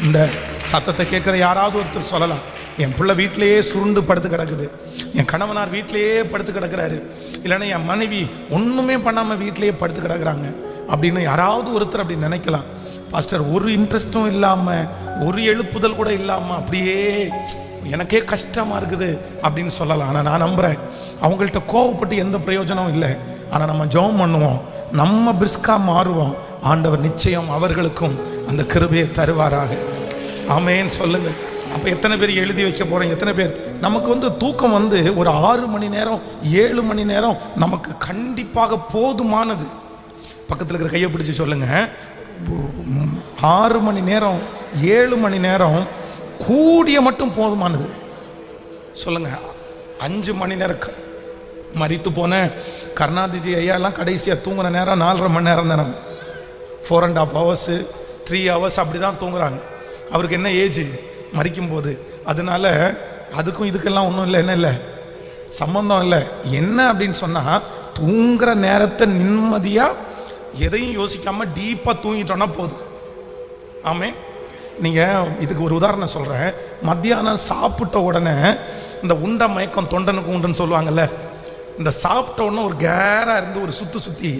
இந்த சத்தத்தை கேட்குற யாராவது ஒருத்தர் சொல்லலாம், என் பிள்ளை வீட்டிலேயே சுருண்டு படுத்து கிடக்குது, என் கணவனார் வீட்டிலேயே படுத்து கிடக்கிறாரு, இல்லைன்னா என் மனைவி ஒன்றுமே பண்ணாமல் வீட்டிலேயே படுத்து கிடக்குறாங்க அப்படின்னு யாராவது ஒருத்தர் அப்படி நினைக்கலாம். பாஸ்டர், ஒரு இன்ட்ரெஸ்ட்டும் இல்லாமல், ஒரு எழுப்புதல் கூட இல்லாமல் அப்படியே எனக்கே கஷ்டமாக இருக்குது அப்படின்னு சொல்லலாம். ஆனால் நான் நம்புகிறேன், அவங்கள்ட்ட கோவப்பட்டு எந்த பிரயோஜனமும் இல்லை. ஆனால் நம்ம ஜெபம் பண்ணுவோம், நம்ம பிரிஸ்காக மாறுவோம், ஆண்டவர் நிச்சயம் அவர்களுக்கும் அந்த கிருபையை தருவாராக. ஆமேன்னு சொல்லுங்கள். அப்போ எத்தனை பேர் எழுதி வைக்க போகிறோம்? எத்தனை பேர் நமக்கு தூக்கம் ஒரு 6 மணி நேரம் 7 மணி நேரம் நமக்கு கண்டிப்பாக போதுமானது. பக்கத்தில் இருக்கிற கையை பிடிச்சி சொல்லுங்கள், 6 மணி நேரம் 7 மணி நேரம் கூடிய மட்டும் போதுமானது. சொல்லுங்கள், 5 மணி நேரம் மறித்து போன கருணாநிதி ஐயாலாம் கடைசியாக தூங்குன நேரம் 4.5 மணி நேரம் தானே. 4.5 hours 3 hours அப்படி தான் தூங்குறாங்க. அவருக்கு என்ன ஏஜ் மறிக்கும் போது? அதனால அதுக்கும் இதுக்கெல்லாம் ஒன்றும் இல்லை, என்ன இல்லை, சம்பந்தம் இல்லை. என்ன அப்படின்னு சொன்னால், தூங்குற நேரத்தை நிம்மதியாக எதையும் யோசிக்காமல் டீப்பாக தூங்கிட்டோன்னா போதும். ஆமே. நீங்கள் இதுக்கு ஒரு உதாரணம் சொல்கிறேன். மத்தியானம் சாப்பிட்ட உடனே இந்த உண்டை மயக்கம் தொண்டனுக்கு உண்டுன்னு சொல்லுவாங்கள்ல, இந்த சாப்பிட்ட உடனே ஒரு கேராக இருந்து ஒரு சுற்றி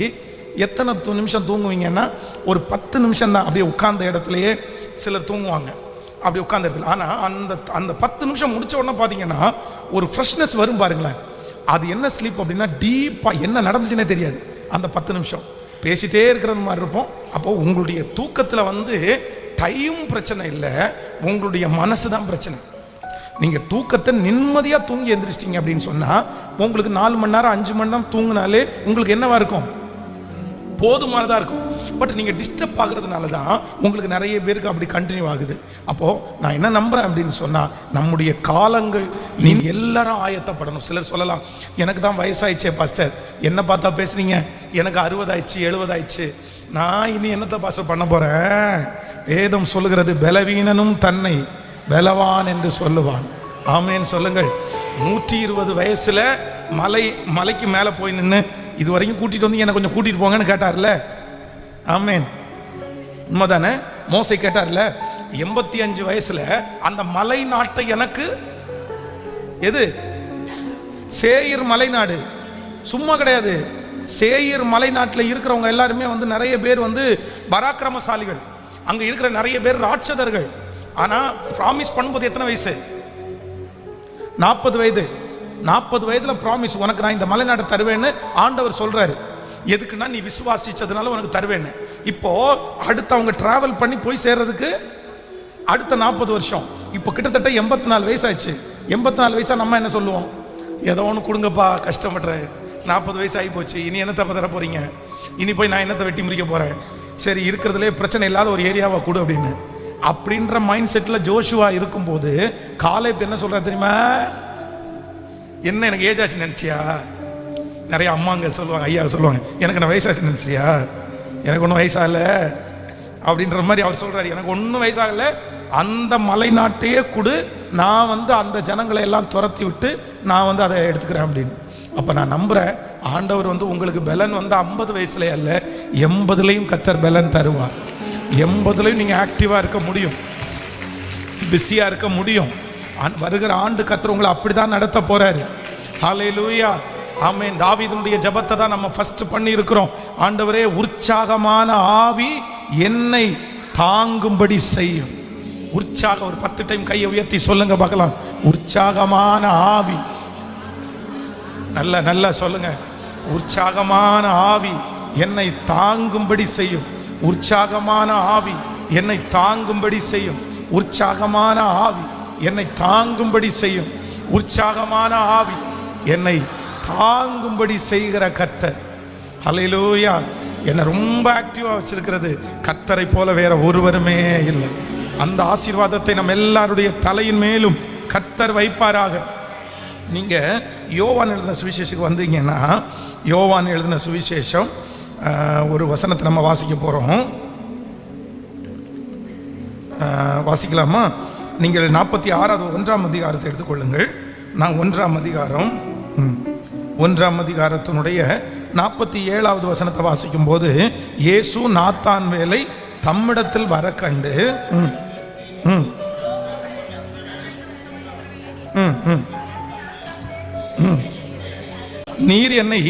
எத்தனை நிமிஷம் தூங்குவீங்கன்னா ஒரு 10 நிமிஷம் தான். அப்படியே உட்கார்ந்த இடத்துலையே சிலர் தூங்குவாங்க, அப்படி உட்கார்ந்த இடத்துல. ஆனால் அந்த 10 நிமிஷம் முடித்த உடனே பார்த்தீங்கன்னா ஒரு ஃப்ரெஷ்னஸ் வரும் பாருங்களேன். அது என்ன ஸ்லீப் அப்படின்னா, டீப்பாக என்ன நடந்துச்சுன்னே தெரியாது. அந்த 10 நிமிஷம் பேசிகிட்டே இருக்கிறது மாதிரி இருப்போம். அப்போது உங்களுடைய தூக்கத்தில் டைம் பிரச்சனை இல்லை, உங்களுடைய மனசு தான் பிரச்சனை. நீங்கள் தூக்கத்தை நிம்மதியாக தூங்கி எந்திரிச்சிட்டிங்க அப்படின்னு சொன்னால், உங்களுக்கு 4 மணி நேரம் 5 மணி நேரம் தூங்கினாலே உங்களுக்கு என்னவா இருக்கும்? போதுமானதாக இருக்கும். பட் நீங்கள் டிஸ்டர்ப் ஆகுறதுனால தான் உங்களுக்கு நிறைய பேருக்கு அப்படி கண்டினியூ ஆகுது. அப்போது நான் என்ன நம்புகிறேன் அப்படின்னு சொன்னால், நம்முடைய காலங்கள் நீங்கள் எல்லாரும் ஆயத்தப்படணும். சிலர் சொல்லலாம், எனக்கு தான் வயசாயிடுச்சே பாஸ்டர், என்ன பார்த்தா பேசுகிறீங்க, எனக்கு 60 ஆயிடுச்சு 70 ஆயிடுச்சு, நான் இனி என்னத்தை பாஸ்டர் பண்ண போகிறேன்? வேதம் சொல்லுகிறது, பலவீனனும் தன்னை பலவான் என்று சொல்லுவான். ஆமேன்னு சொல்லுங்கள். 120 வயசில் மலைக்கு மேலே போய் நின்று இது வரைக்கும் கூட்டிகிட்டு வந்து என்னை கொஞ்சம் கூட்டிகிட்டு போங்கன்னு கேட்டார்ல. ஆமேன், உண்மைதானே? மோசை கேட்டார்ல. 85 வயசில் அந்த மலை நாட்டை எனக்கு எது? சேயீர் மலை நாடு. சும்மா கிடையாது. சேயீர் மலை நாட்டில் இருக்கிறவங்க எல்லாருமே நிறைய பேர் பராக்கிரமசாலிகள். அங்கே இருக்கிற நிறைய பேர் ராட்சதர்கள். ஆனால் ப்ராமிஸ் பண்ணும்போது எத்தனை வயசு? 40 வயது. 40 வயதில் ப்ராமிஸ், உனக்கு நான் இந்த மலைநாட்டை தருவேன்னு ஆண்டவர் சொல்கிறாரு. எதுக்குன்னா, நீ விசுவாசிச்சதுனால உனக்கு தருவேன்னு. இப்போது அடுத்து அவங்க ட்ராவல் பண்ணி போய் சேர்றதுக்கு அடுத்த 40 வருஷம். இப்போ கிட்டத்தட்ட 84 வயசாச்சு. 84 வயசாக நம்ம என்ன சொல்லுவோம்? ஏதோ ஒன்று கொடுங்கப்பா, கஷ்டப்படுறேன், 40 வயசு ஆகி போச்சு, இனி என்னத்தை தர போகிறீங்க, இனி போய் நான் என்னத்தை வெட்டி முடிக்க போகிறேன், சரி இருக்கிறதுலே பிரச்சனை இல்லாத ஒரு ஏரியாவை கொடு அப்படின்னு. அப்படின்ற மைண்ட் செட்டில் ஜோஷுவா இருக்கும்போது காலேப் என்ன சொல்கிறார் தெரியுமா? என்ன எனக்கு ஏஜ் ஆச்சு நினச்சியா? நிறைய அம்மாங்க சொல்லுவாங்க, ஐயா சொல்லுவாங்க, எனக்கு நான் வயசாச்சு நினச்சியா? எனக்கு ஒன்றும் வயசாகலை அப்படின்ற மாதிரி அவர் சொல்கிறார். எனக்கு ஒன்றும் வயசாகலை, அந்த மலை நாட்டையே கொடு, நான் அந்த ஜனங்களை எல்லாம் துரத்தி விட்டு நான் அதை எடுத்துக்கிறேன் அப்படின்னு. அப்போ நான் நம்புகிறேன், ஆண்டவர் உங்களுக்கு பலன் 50 வயசுல அல்ல, 80லையும் கர்த்தர் பலன் தருவார். 80லையும் நீங்கள் ஆக்டிவாக இருக்க முடியும், பிஸியாக இருக்க முடியும். வருகிற ஆண்டு கர்த்தர் உங்களை அப்படி தான் நடத்த போகிறாரு. ஹல்லேலூயா, ஆமென். தாவீதுடைய ஜெபத்தை தான் நம்ம ஃபர்ஸ்ட் பண்ணி இருக்கிறோம். ஆண்டவரே, உற்சாகமான ஆவி என்னை தாங்கும்படி செய்யும். உற்சாகம், ஒரு 10 டைம் கையை உயர்த்தி சொல்லுங்க பார்க்கலாம். உற்சாகமான ஆவி, நல்ல சொல்லுங்க. உற்சாகமான ஆவி என்னை தாங்கும்படி செய்யும். உற்சாகமான ஆவி என்னை தாங்கும்படி செய்யும். உற்சாகமான ஆவி என்னை தாங்கும்படி செய்யும். உற்சாகமான ஆவி என்னை தாங்கும்படி செய்கிற கர்த்தர். ஹல்லேலூயா. என்னை ரொம்ப ஆக்டிவா வச்சிருக்கிறது கர்த்தரை போல வேற ஒருவருமே இல்லை. அந்த ஆசீர்வாதத்தை நம்ம எல்லாருடைய தலையின் மேலும் கர்த்தர் வைப்பாராக. நீங்க யோவான் எழுதின சுவிசேஷத்துக்கு வந்தீங்கன்னா, யோவான் எழுதின சுவிசேஷம் ஒரு வசனத்தை நம்ம வாசிக்க போறோம். வாசிக்கலாமா? நீங்கள் 46வது 1ஆம் அதிகாரத்தை எடுத்துக்கொள்ளுங்கள். நான் 1ஆம் அதிகாரம் 1ஆம் அதிகாரத்தினுடைய 47வது வசனத்தை வாசிக்கும் போது, இயேசு நாத்தான் வேலை தம்மிடத்தில் வர கண்டு ம் ம் ம் ம் நீர் என்னை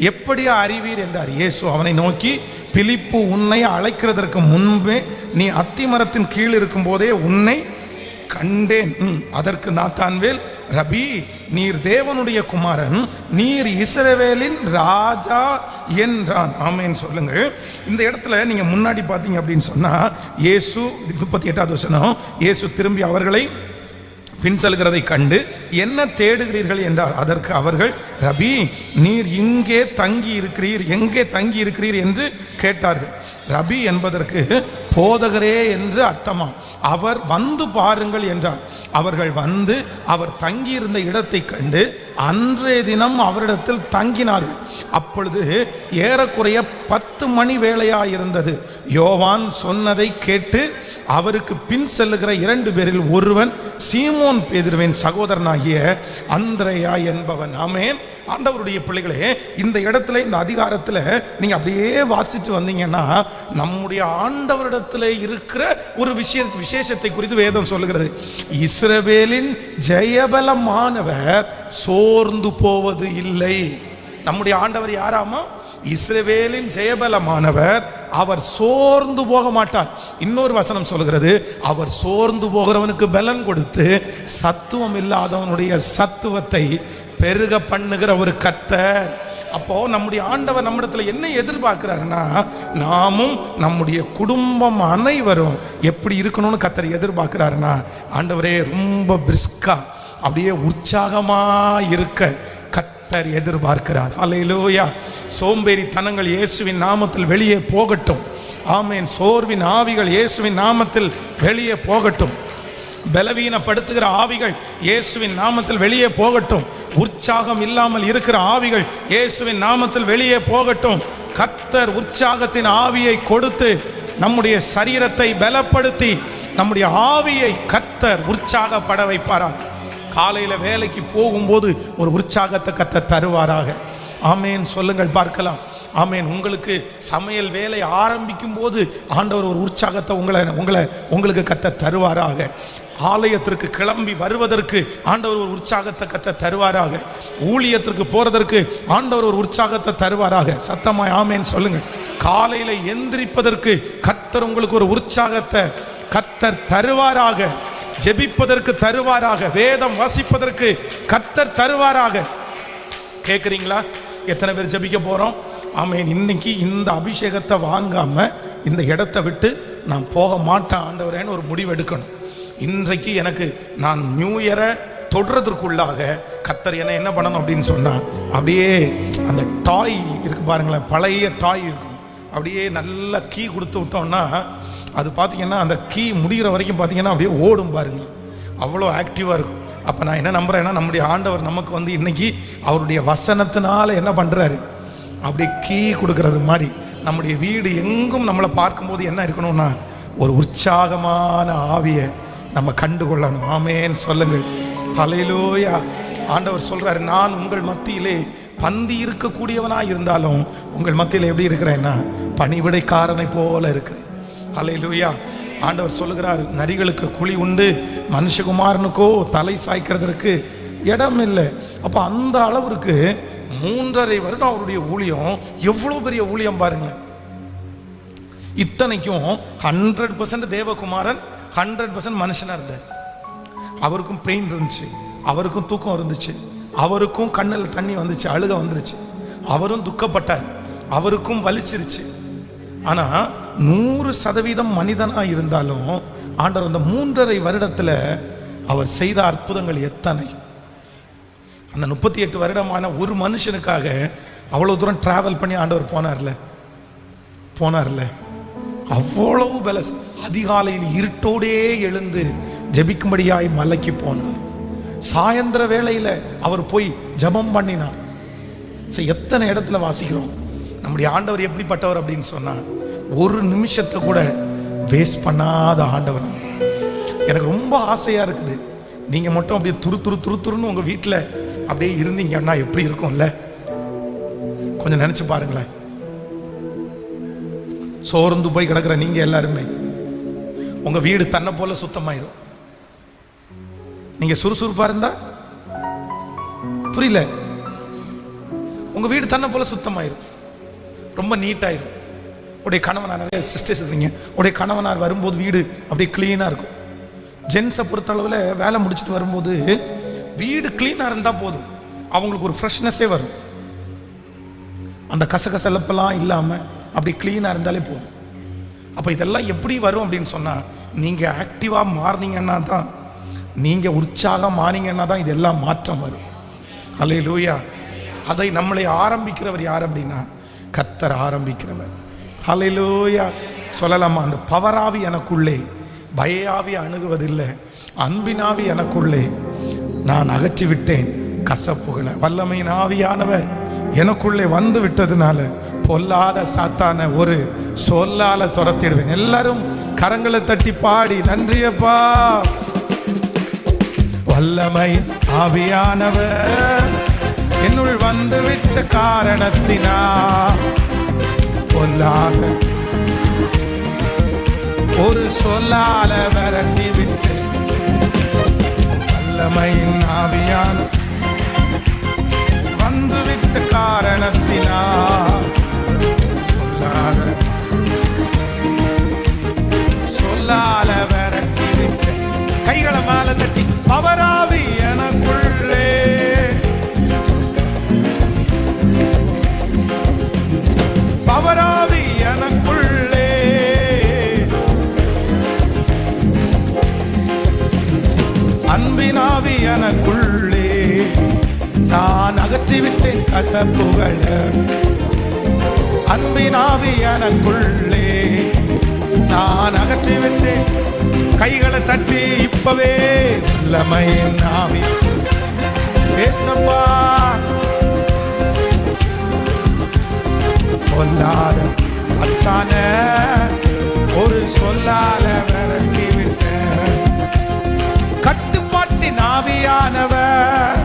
எப்படி அறிவீர் என்றார். இயேசு அவனை நோக்கி, பிலிப்பு உன்னை அழைக்கிறதற்கு முன்பே நீ அத்திமரத்தின் கீழ் இருக்கும் போதே உன்னை கண்டேன். அதற்கு நாத்தான்வேல், ரபி, நீர் தேவனுடைய குமாரன், நீர் இஸ்ரவேலின் ராஜா என்றான். ஆமென் சொல்லுங்கள். இந்த இடத்துல நீங்க முன்னாடி பார்த்தீங்க அப்படின்னு சொன்னா, இயேசு 38வது வசனம், இயேசு திரும்பி அவர்களை பின் செல்கிறதை கண்டு என்ன தேடுகிறீர்கள் என்றார். அதற்கு அவர்கள், ரபி, நீர் இங்கே தங்கி இருக்கிறீர், எங்கே தங்கி இருக்கிறீர் என்று கேட்டார்கள். ரபி என்பதற்கு போதகரே என்று அர்த்தமா. அவர் வந்து பாருங்கள் என்றார். அவர்கள் வந்து அவர் தங்கியிருந்த இடத்தை கண்டு அன்றைய தினம் அவரிடத்தில் தங்கினார்கள். அப்பொழுது ஏறக்குறைய 10 மணி வேளையாயிருந்தது. யோவான் சொன்னதை கேட்டு அவருக்கு பின் செல்லுகிற 2 பேரில் ஒருவன் சீமோன் பேதுருவின் சகோதரனாகிய அந்திரேயா என்பவன். ஆமென். ஆண்டவருடைய பிள்ளைகளே, இந்த இடத்துல இந்த அதிகாரத்தில் நீங்க அப்படியே வாசிச்சு வந்தீங்கன்னா, நம்முடைய ஆண்டவரிடத்தில் இருக்கிற ஒரு விசேஷத்தை குறித்து வேதம் சொல்லுகிறது. இஸ்ரவேலின் ஜெயபலமானவர் சோர்ந்து போவது இல்லை. நம்முடைய ஆண்டவர் யாராமா? இஸ்ரவேலின் ஜெயபலமானவர். அவர் சோர்ந்து போக மாட்டார். இன்னொரு வசனம் சொல்கிறது, அவர் சோர்ந்து போகிறவனுக்கு பலன் கொடுத்து சத்துவம் இல்லாதவனுடைய சத்துவத்தை பெருக பண்ணுகிற ஒரு கர்த்தர். அப்போ நம்முடைய ஆண்டவர் நம்மிடத்துல என்ன எதிர்பார்க்கிறாருன்னா, நாமும் நம்முடைய குடும்பம் அனைவரும் எப்படி இருக்கணும்னு கர்த்தர் எதிர்பார்க்கிறாருன்னா, ஆண்டவரே ரொம்ப பிரிஸ்கா அப்படியே உற்சாகமா இருக்க கர்த்தர் எதிர்பார்க்கிறார். அல்லேலூயா. சோம்பேறித்தனங்கள் இயேசுவின் நாமத்தில் வெளியே போகட்டும். ஆமென். சோர்வின் ஆவிகள் இயேசுவின் நாமத்தில் வெளியே போகட்டும். பலவீனப்படுத்துகிற ஆவிகள் இயேசுவின் நாமத்தில் வெளியே போகட்டும். உற்சாகம் இல்லாமல் இருக்கிற ஆவிகள் இயேசுவின் நாமத்தில் வெளியே போகட்டும். கர்த்தர் உற்சாகத்தின் ஆவியை கொடுத்து நம்முடைய சரீரத்தை பலப்படுத்தி நம்முடைய ஆவியை கர்த்தர் உற்சாகப்பட வைப்பாராக. காலையில வேலைக்கு போகும்போது ஒரு உற்சாகத்தை கர்த்தர் தருவாராக. ஆமேன் சொல்லுங்கள் பார்க்கலாம். ஆமேன். உங்களுக்கு சமையல் வேலை ஆரம்பிக்கும் போது ஆண்டவர் ஒரு உற்சாகத்தை உங்களுக்கு கர்த்தர் தருவாராக. ஆலயத்திற்கு கிளம்பி வருவதற்கு ஆண்டவர் ஒரு உற்சாகத்தை கர்த்தர் தருவாராக. ஊழியத்திற்கு போறதற்கு ஆண்டவர் ஒரு உற்சாகத்தை தருவாராக. சத்தமாய் ஆமேன் சொல்லுங்கள். காலையில எந்திரிப்பதற்கு கர்த்தர் உங்களுக்கு ஒரு உற்சாகத்தை கர்த்தர் தருவாராக. ஜெபிப்பதற்கு தருவாராக. வேதம் வாசிப்பதற்கு கர்த்தர் தருவாராக. கேட்குறீங்களா? எத்தனை பேர் ஜெபிக்க போறோம்? ஆமேன். இன்னைக்கு இந்த அபிஷேகத்தை வாங்காம இந்த இடத்தை விட்டு நான் போக மாட்டேன் ஆண்டவரேன்னு ஒரு முடிவு எடுக்கணும். இன்றைக்கு எனக்கு நான் நியூ இயரை தொடுறதுக்குள்ளாக கர்த்தர் என்ன பண்ணணும் அப்படின்னு சொன்னா, அப்படியே அந்த டாய் இருக்கு பாருங்களேன், பழைய டாய் இருக்கும், அப்படியே நல்ல கீ கொடுத்து விட்டோம்னா அது பார்த்தீங்கன்னா அந்த கீ முடிகிற வரைக்கும் பார்த்தீங்கன்னா அப்படியே ஓடும் பாருங்க, அவ்வளோ ஆக்டிவாக இருக்கும். அப்போ நான் என்ன நம்புறேன்னா, நம்முடைய ஆண்டவர் நமக்கு வந்து இன்னைக்கு அவருடைய வசனத்தினால என்ன பண்ணுறாரு, அப்படியே கீ கொடுக்கறது மாதிரி நம்முடைய வீடு எங்கும் நம்மளை பார்க்கும்போது என்ன இருக்கணும்னா ஒரு உற்சாகமான ஆவியை நம்ம கண்டுகொள்ளணும். ஆமேன் சொல்லுங்கள். ஹல்லேலூயா. ஆண்டவர் சொல்றாரு, நான் உங்கள் மத்தியிலே பந்தி இருக்கக்கூடியவனாக இருந்தாலும் உங்கள் மத்தியில் எப்படி இருக்கிறேன்னா பணிவிடைக்காரனை போல இருக்கிறேன். ஹல்லேலூயா. ஆண்டவர் சொல்லுகிறார், நரிகளுக்கு குழி உண்டு, மனுஷகுமாரனுக்கோ தலை சாய்க்கிறதுக்கு இடம் இல்லை. அப்போ அந்த அளவிற்கு 3.5 வருடம் அவருடைய ஊழியம் எவ்வளோ பெரிய ஊழியம் பாருங்க. இத்தனைக்கும் 100% தேவகுமாரன், 100% மனுஷனாக இருந்தார். அவருக்கும் பெயின் இருந்துச்சு, அவருக்கும் தூக்கம் இருந்துச்சு, அவருக்கும் கண்ணில் தண்ணி வந்துச்சு, அழுக வந்துருச்சு, அவரும் துக்கப்பட்டார், அவருக்கும் வலிச்சிருச்சு. ஆனால் 100% மனிதனாக இருந்தாலும் ஆண்டவர் அந்த 3.5 வருடத்தில் அவர் செய்த அற்புதங்கள் எத்தனை! அந்த 38 வருடமான ஒரு மனுஷனுக்காக அவ்வளோ தூரம் டிராவல் பண்ணி ஆண்டவர் போனார்ல. அவ்வளவு பலஸ். அதிகாலையில் இருட்டோடே எழுந்து ஜெபிக்கும்படியாய் மலைக்கு போனார். சாயந்தர வேளையில் அவர் போய் ஜெபம் பண்ணினார். எத்தனை இடத்துல வாசிக்கிறோம் நம்முடைய ஆண்டவர் எப்படிப்பட்டவர் அப்படின்னு சொன்னா, ஒரு நிமிஷத்தை கூட வேஸ்ட் பண்ணாத ஆண்டவர். எனக்கு ரொம்ப ஆசையா இருக்குது, நீங்க மட்டும் அப்படியே துருன்னு உங்க வீட்டில் அப்படியே இருந்தீங்கன்னா எப்படி இருக்கும்ல? கொஞ்சம் நினைச்சு பாருங்களேன். சோர்ந்து போய் கிடக்கிற நீங்க எல்லாருமே உங்க வீடு தன்னை போல சுத்தமாயிரும். நீங்க சுறுசுறுப்பா இருந்தா, புரியல, உங்க வீடு தன்னை போல சுத்தமாயிரும், ரொம்ப நீட்டாயிரும். உடைய கணவனார், நிறைய சிஸ்டர்ஸ் இருக்கீங்க, உடைய கணவனார் வரும்போது வீடு அப்படியே கிளீனா இருக்கும். ஜென்ஸை பொறுத்த அளவில் வேலை முடிச்சுட்டு வரும்போது வீடு கிளீனாக இருந்தால் போதும், அவங்களுக்கு ஒரு ஃப்ரெஷ்னஸே வரும். அந்த கசகசலப்பெல்லாம் இல்லாமல் அப்படி கிளீனாக இருந்தாலே போதும். அப்போ இதெல்லாம் எப்படி வரும் அப்படின்னு சொன்னால், நீங்கள் ஆக்டிவாக மாறினீங்கன்னா தான், நீங்கள் உற்சாகம் மாறினீங்கன்னா தான் இதெல்லாம் மாற்றம் வரும். ஹல்லேலூயா. அதை நம்மளை ஆரம்பிக்கிறவர் யார் அப்படின்னா கர்த்தர் ஆரம்பிக்கிறவர். ஹல்லேலூயா. சொல்லலாமா, அந்த பவராவி எனக்குள்ளே பயாவி அணுகுவதில்லை, அன்பினாவி எனக்குள்ளே நான் அகற்றிவிட்டேன் கசப்புகளை. வல்லமையின் ஆவியானவர் எனக்குள்ளே வந்து விட்டதுனால பொல்லாத சாத்தான ஒரு சொல்லால துரத்திடுவேன். எல்லாரும் கரங்களை தட்டி பாடி நன்றியப்பா. வல்லமையின் ஆவியானவர் என்னுள் வந்து விட்ட காரணத்தினா பொல்லாத ஒரு சொல்லால விரட்டி விட்டு, வல்லமையின் ஆவியான வந்து விட்ட காரணத்தினா சொல்லால விரட்டி விட்டு. கைகளை மேல தட்டி பவராவி எனக்குள்ளே, பவராவி எனக்குள்ளே, அன்பினாவி எனக்குள்ளே நான் அகற்றிவிட்டேன் கசப்புகள். அன்பினாவி எனக்குள்ளே நான் அகற்றிவிட்டேன். கைகளை தட்டி இப்பவே வல்லமையின் ஆவி பேசப்பா. பொல்லாத சத்தான ஒரு சொல்லால விரட்டி விட்டேன். கட்டுப்பாட்டின் ஆவியானவர்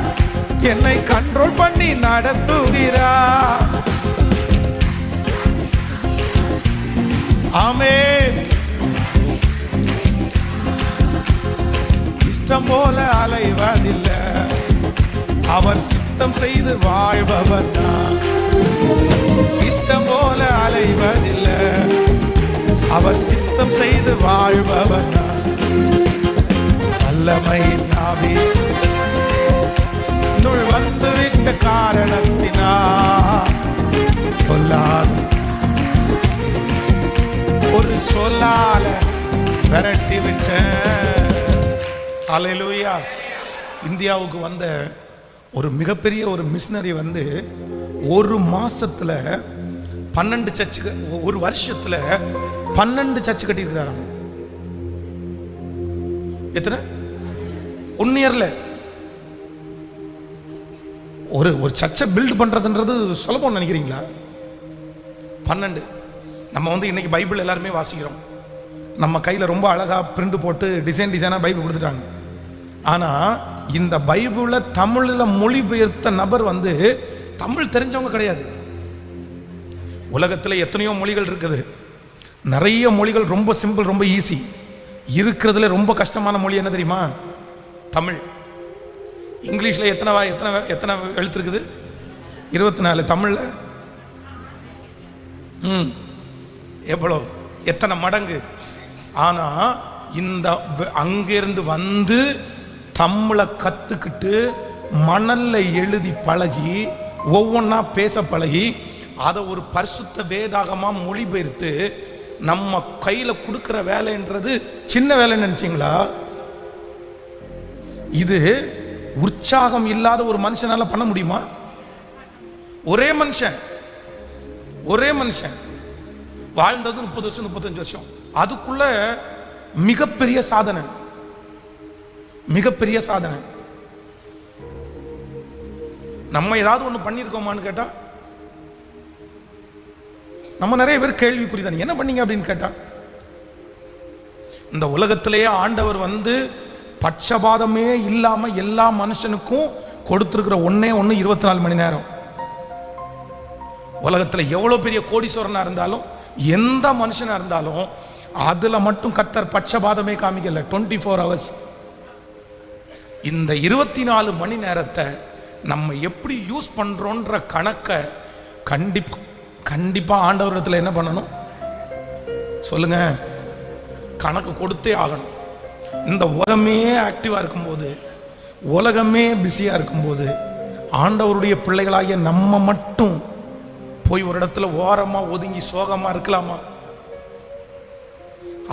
என்னை கண்ட்ரோல் பண்ணி நடத்துகிறார். ஆமென். இஷ்டம் போல அலைவதில்லை, அவர் சித்தம் செய்து வாழ்பவர் தான். இஷ்டம் போல அலைவதில்லை, அவர் சித்தம் செய்து வாழ்பவர் தான். வல்லமையின் ஆவி என்னுள் வந்து விட்ட காரணத்தினா சொல்லாத ஒரு சொல்லால விரட்டி விட்ட. ஹல்லேலூயா. இந்தியாவுக்கு வந்த ஒரு மிகப்பெரிய ஒரு மிஷனரி வந்து ஒரு மாசத்துல 12 சர்ச்சு, ஒரு வருஷத்துல 12 சர்ச்சு கட்டியிருக்கிறாராம். எத்தனை? 1 இயர்ல ஒரு சர்ச்சை பில்ட் பண்றதுன்றது சுலபம் நினைக்கிறீங்களா? 12. நம்ம வந்து இன்னைக்கு பைபிள் எல்லாருமே வாசிக்கிறோம், நம்ம கையில ரொம்ப அழகா பிரிண்ட் போட்டு டிசைனா பைபிள் கொடுத்துட்டாங்க. ஆனா இந்த பைபிளை தமிழ்ல மொழிபெயர்த்த நபர் வந்து தமிழ் தெரிஞ்சவங்க கிடையாது. உலகத்துல எத்தனையோ மொழிகள் இருக்குது, நிறைய மொழிகள் ரொம்ப சிம்பிள், ரொம்ப ஈஸி. இருக்கிறதுல ரொம்ப கஷ்டமான மொழி என்ன தெரியுமா? தமிழ். இங்கிலீஷ்ல எத்தனை எழுத்து இருக்குது? 24. தமிழ்ல எவ்வளோ, எத்தனை மடங்கு? ஆனா இந்த அங்கிருந்து வந்து தமிழை கத்துக்கிட்டு மணல்ல எழுதி பழகி ஒவ்வொன்னா பேச பழகி அதை ஒரு பரிசுத்த வேதாகமா மொழிபெயர்த்து நம்ம கையில கொடுக்கிற வேலைன்றது சின்ன வேலை நினைச்சீங்களா? இது உற்சாகம் இல்லாத ஒரு மனுஷனால பண்ண முடியுமா? ஒரே மனுஷன் வாழ்ந்தது 30 வருஷம் 35 வருஷம். அதுக்குள்ள மிகப்பெரிய சாதனை. நம்ம ஏதாவது ஒண்ணு பண்ணிருக்கோமான்னு கேட்டா நம்ம நிறைய பேர் கேள்விக்குறிதான். என்ன பண்ணீங்க அப்படின்னு கேட்டா, இந்த உலகத்திலேயே ஆண்டவர் வந்து பட்சபாதமே இல்லாம எல்லா மனுஷனுக்கும் கொடுத்திருக்கிற ஒண்ணே 24 மணி நேரம். உலகத்துல எவ்வளவு பெரிய கோடீஸ்வரனா இருந்தாலும், எந்த மனுஷனா இருந்தாலும் அதுல மட்டும் கர்த்தர் பட்சபாதமே காமிக்கல. 24 hours. இந்த 24 மணி நேரத்தை நம்ம எப்படி யூஸ் பண்றோன்ற கணக்கை கண்டிப்பா ஆண்டவரிடத்துல என்ன பண்ணணும் சொல்லுங்க, கணக்கு கொடுத்தே ஆகணும். இந்த உலகமே ஆக்டிவா இருக்கும்போது, உலகமே பிஸியா இருக்கும்போது, ஆண்டவருடைய பிள்ளைகளாகிய நம்ம மட்டும் போய் ஒரு இடத்துல ஓரமா ஒதுங்கி சோகமா இருக்கலாமா?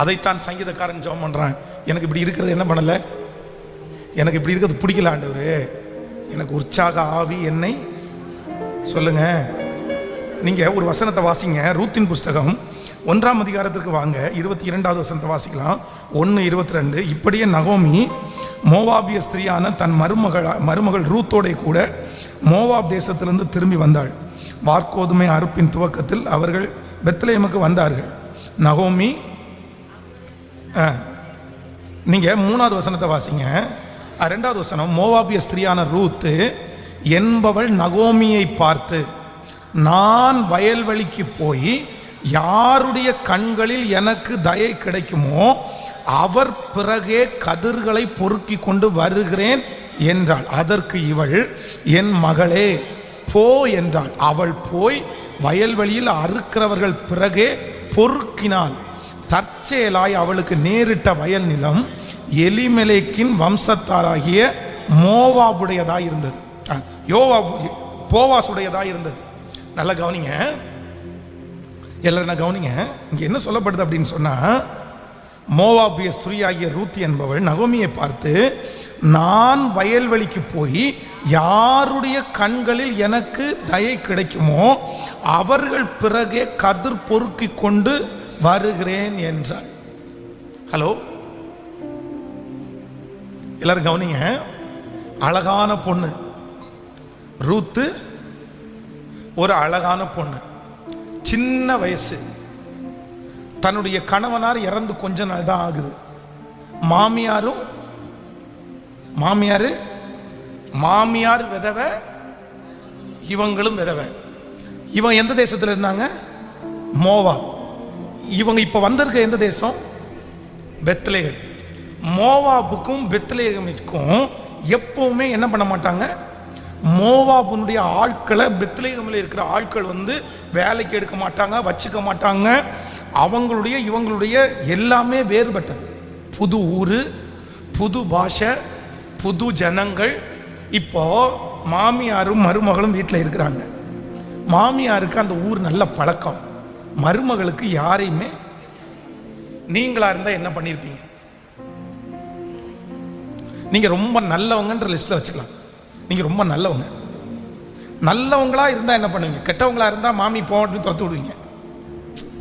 அதைத்தான் சங்கீதக்காரன் ஜெபம் பண்றான். எனக்கு இப்படி இருக்கிறது என்ன பண்ணல, எனக்கு இப்படி இருக்கிறது பிடிக்கல ஆண்டவரே, எனக்கு உற்சாக ஆவி என்னை சொல்லுங்க. நீங்க ஒரு வசனத்தை வாசிங்க, ரூத்தின் புஸ்தகம் 1ஆம் அதிகாரத்திற்கு வாங்க, 22வது வசனத்தை வாசிக்கலாம். 1:22. இப்படியே நகோமி மோவாபிய ஸ்திரியான தன் மருமகள் ரூத்தோட கூட மோவாப் தேசத்திலிருந்து திரும்பி வந்தாள். வார்கோதுமை அறுப்பின் துவக்கத்தில் அவர்கள் பெத்லெஹேமுக்கு வந்தார்கள். நகோமி, நீங்க 3வது வசனத்தை வாசிங்க. 2வது வசனம், மோவாபிய ஸ்திரியான ரூத்து என்பவள் நகோமியை பார்த்து, நான் வயல்வெளிக்கு போய் யாருடைய கண்களில் எனக்கு தயை கிடைக்குமோ அவர் பிறகே கதிர்களை பொறுக்கி கொண்டு வருகிறேன் என்றாள். அதற்கு இவள், என் மகளே போ என்றாள். அவள் போய் வயல்வெளியில் அறுக்கிறவர்கள் பிறகே பொறுக்கினாள். தற்செயலாய் அவளுக்கு நேரிட்ட வயல் நிலம் எலிமெலேக்கின் வம்சத்தாராகிய மோவாபுடையதாய் இருந்தது, போவாசுடையதாய் இருந்தது. நல்லா கவனிங்க, எல்லாரும் கவனிங்க. இங்க என்ன சொல்லப்படுது அப்படின்னு சொன்னா, மோவாபிய ஸ்திரியாகிய ரூத் என்பவள் நகோமியை பார்த்து, நான் வயல்வெளிக்கு போய் யாருடைய கண்களில் எனக்கு தயை கிடைக்குமோ அவர்கள் பிறகே கதிர் பொறுக்கி கொண்டு வருகிறேன் என்றார். ஹலோ, எல்லாரும் கவனிங்க. அழகான பொண்ணு ரூத்து, ஒரு அழகான பொண்ணு, சின்ன வயசு, தன்னுடைய கணவனார் இறந்து கொஞ்ச நாள் தான் ஆகுது. மாமியார் விதவை, இவங்களும் விதவை. இவன் எந்த தேசத்தில் இருந்தாங்க? மோவாப். இவங்க இப்ப வந்திருக்க எந்த தேசம்? பெத்லெஹேம். மோவாபுக்கும் பெத்லெஹேமுக்கும் எப்பவுமே என்ன பண்ண மாட்டாங்க, மோவாபுனுடைய ஆட்களை பெத்லெஹேமில் இருக்கிற ஆட்கள் வந்து வேலைக்கு எடுக்க மாட்டாங்க, வச்சுக்க மாட்டாங்க. அவங்களுடைய இவங்களுடைய எல்லாமே வேறுபட்டது. புது ஊரு, புது பாஷை, புது ஜனங்கள். இப்போ மாமியாரும் மருமகளும் வீட்டில் இருக்கிறாங்க. மாமியாருக்கு அந்த ஊர் நல்ல பழக்கம், மருமகளுக்கு யாரையுமே, நீங்களா இருந்தா என்ன பண்ணிருப்பீங்க? நீங்க ரொம்ப நல்லவங்கன்ற லிஸ்ட்ல வச்சுக்கலாம். நீங்க ரொம்ப நல்லவங்களா இருந்தா என்ன பண்ணுவீங்க? கெட்டவங்களா இருந்தா மாமி போன்னு துரத்து விடுவீங்க,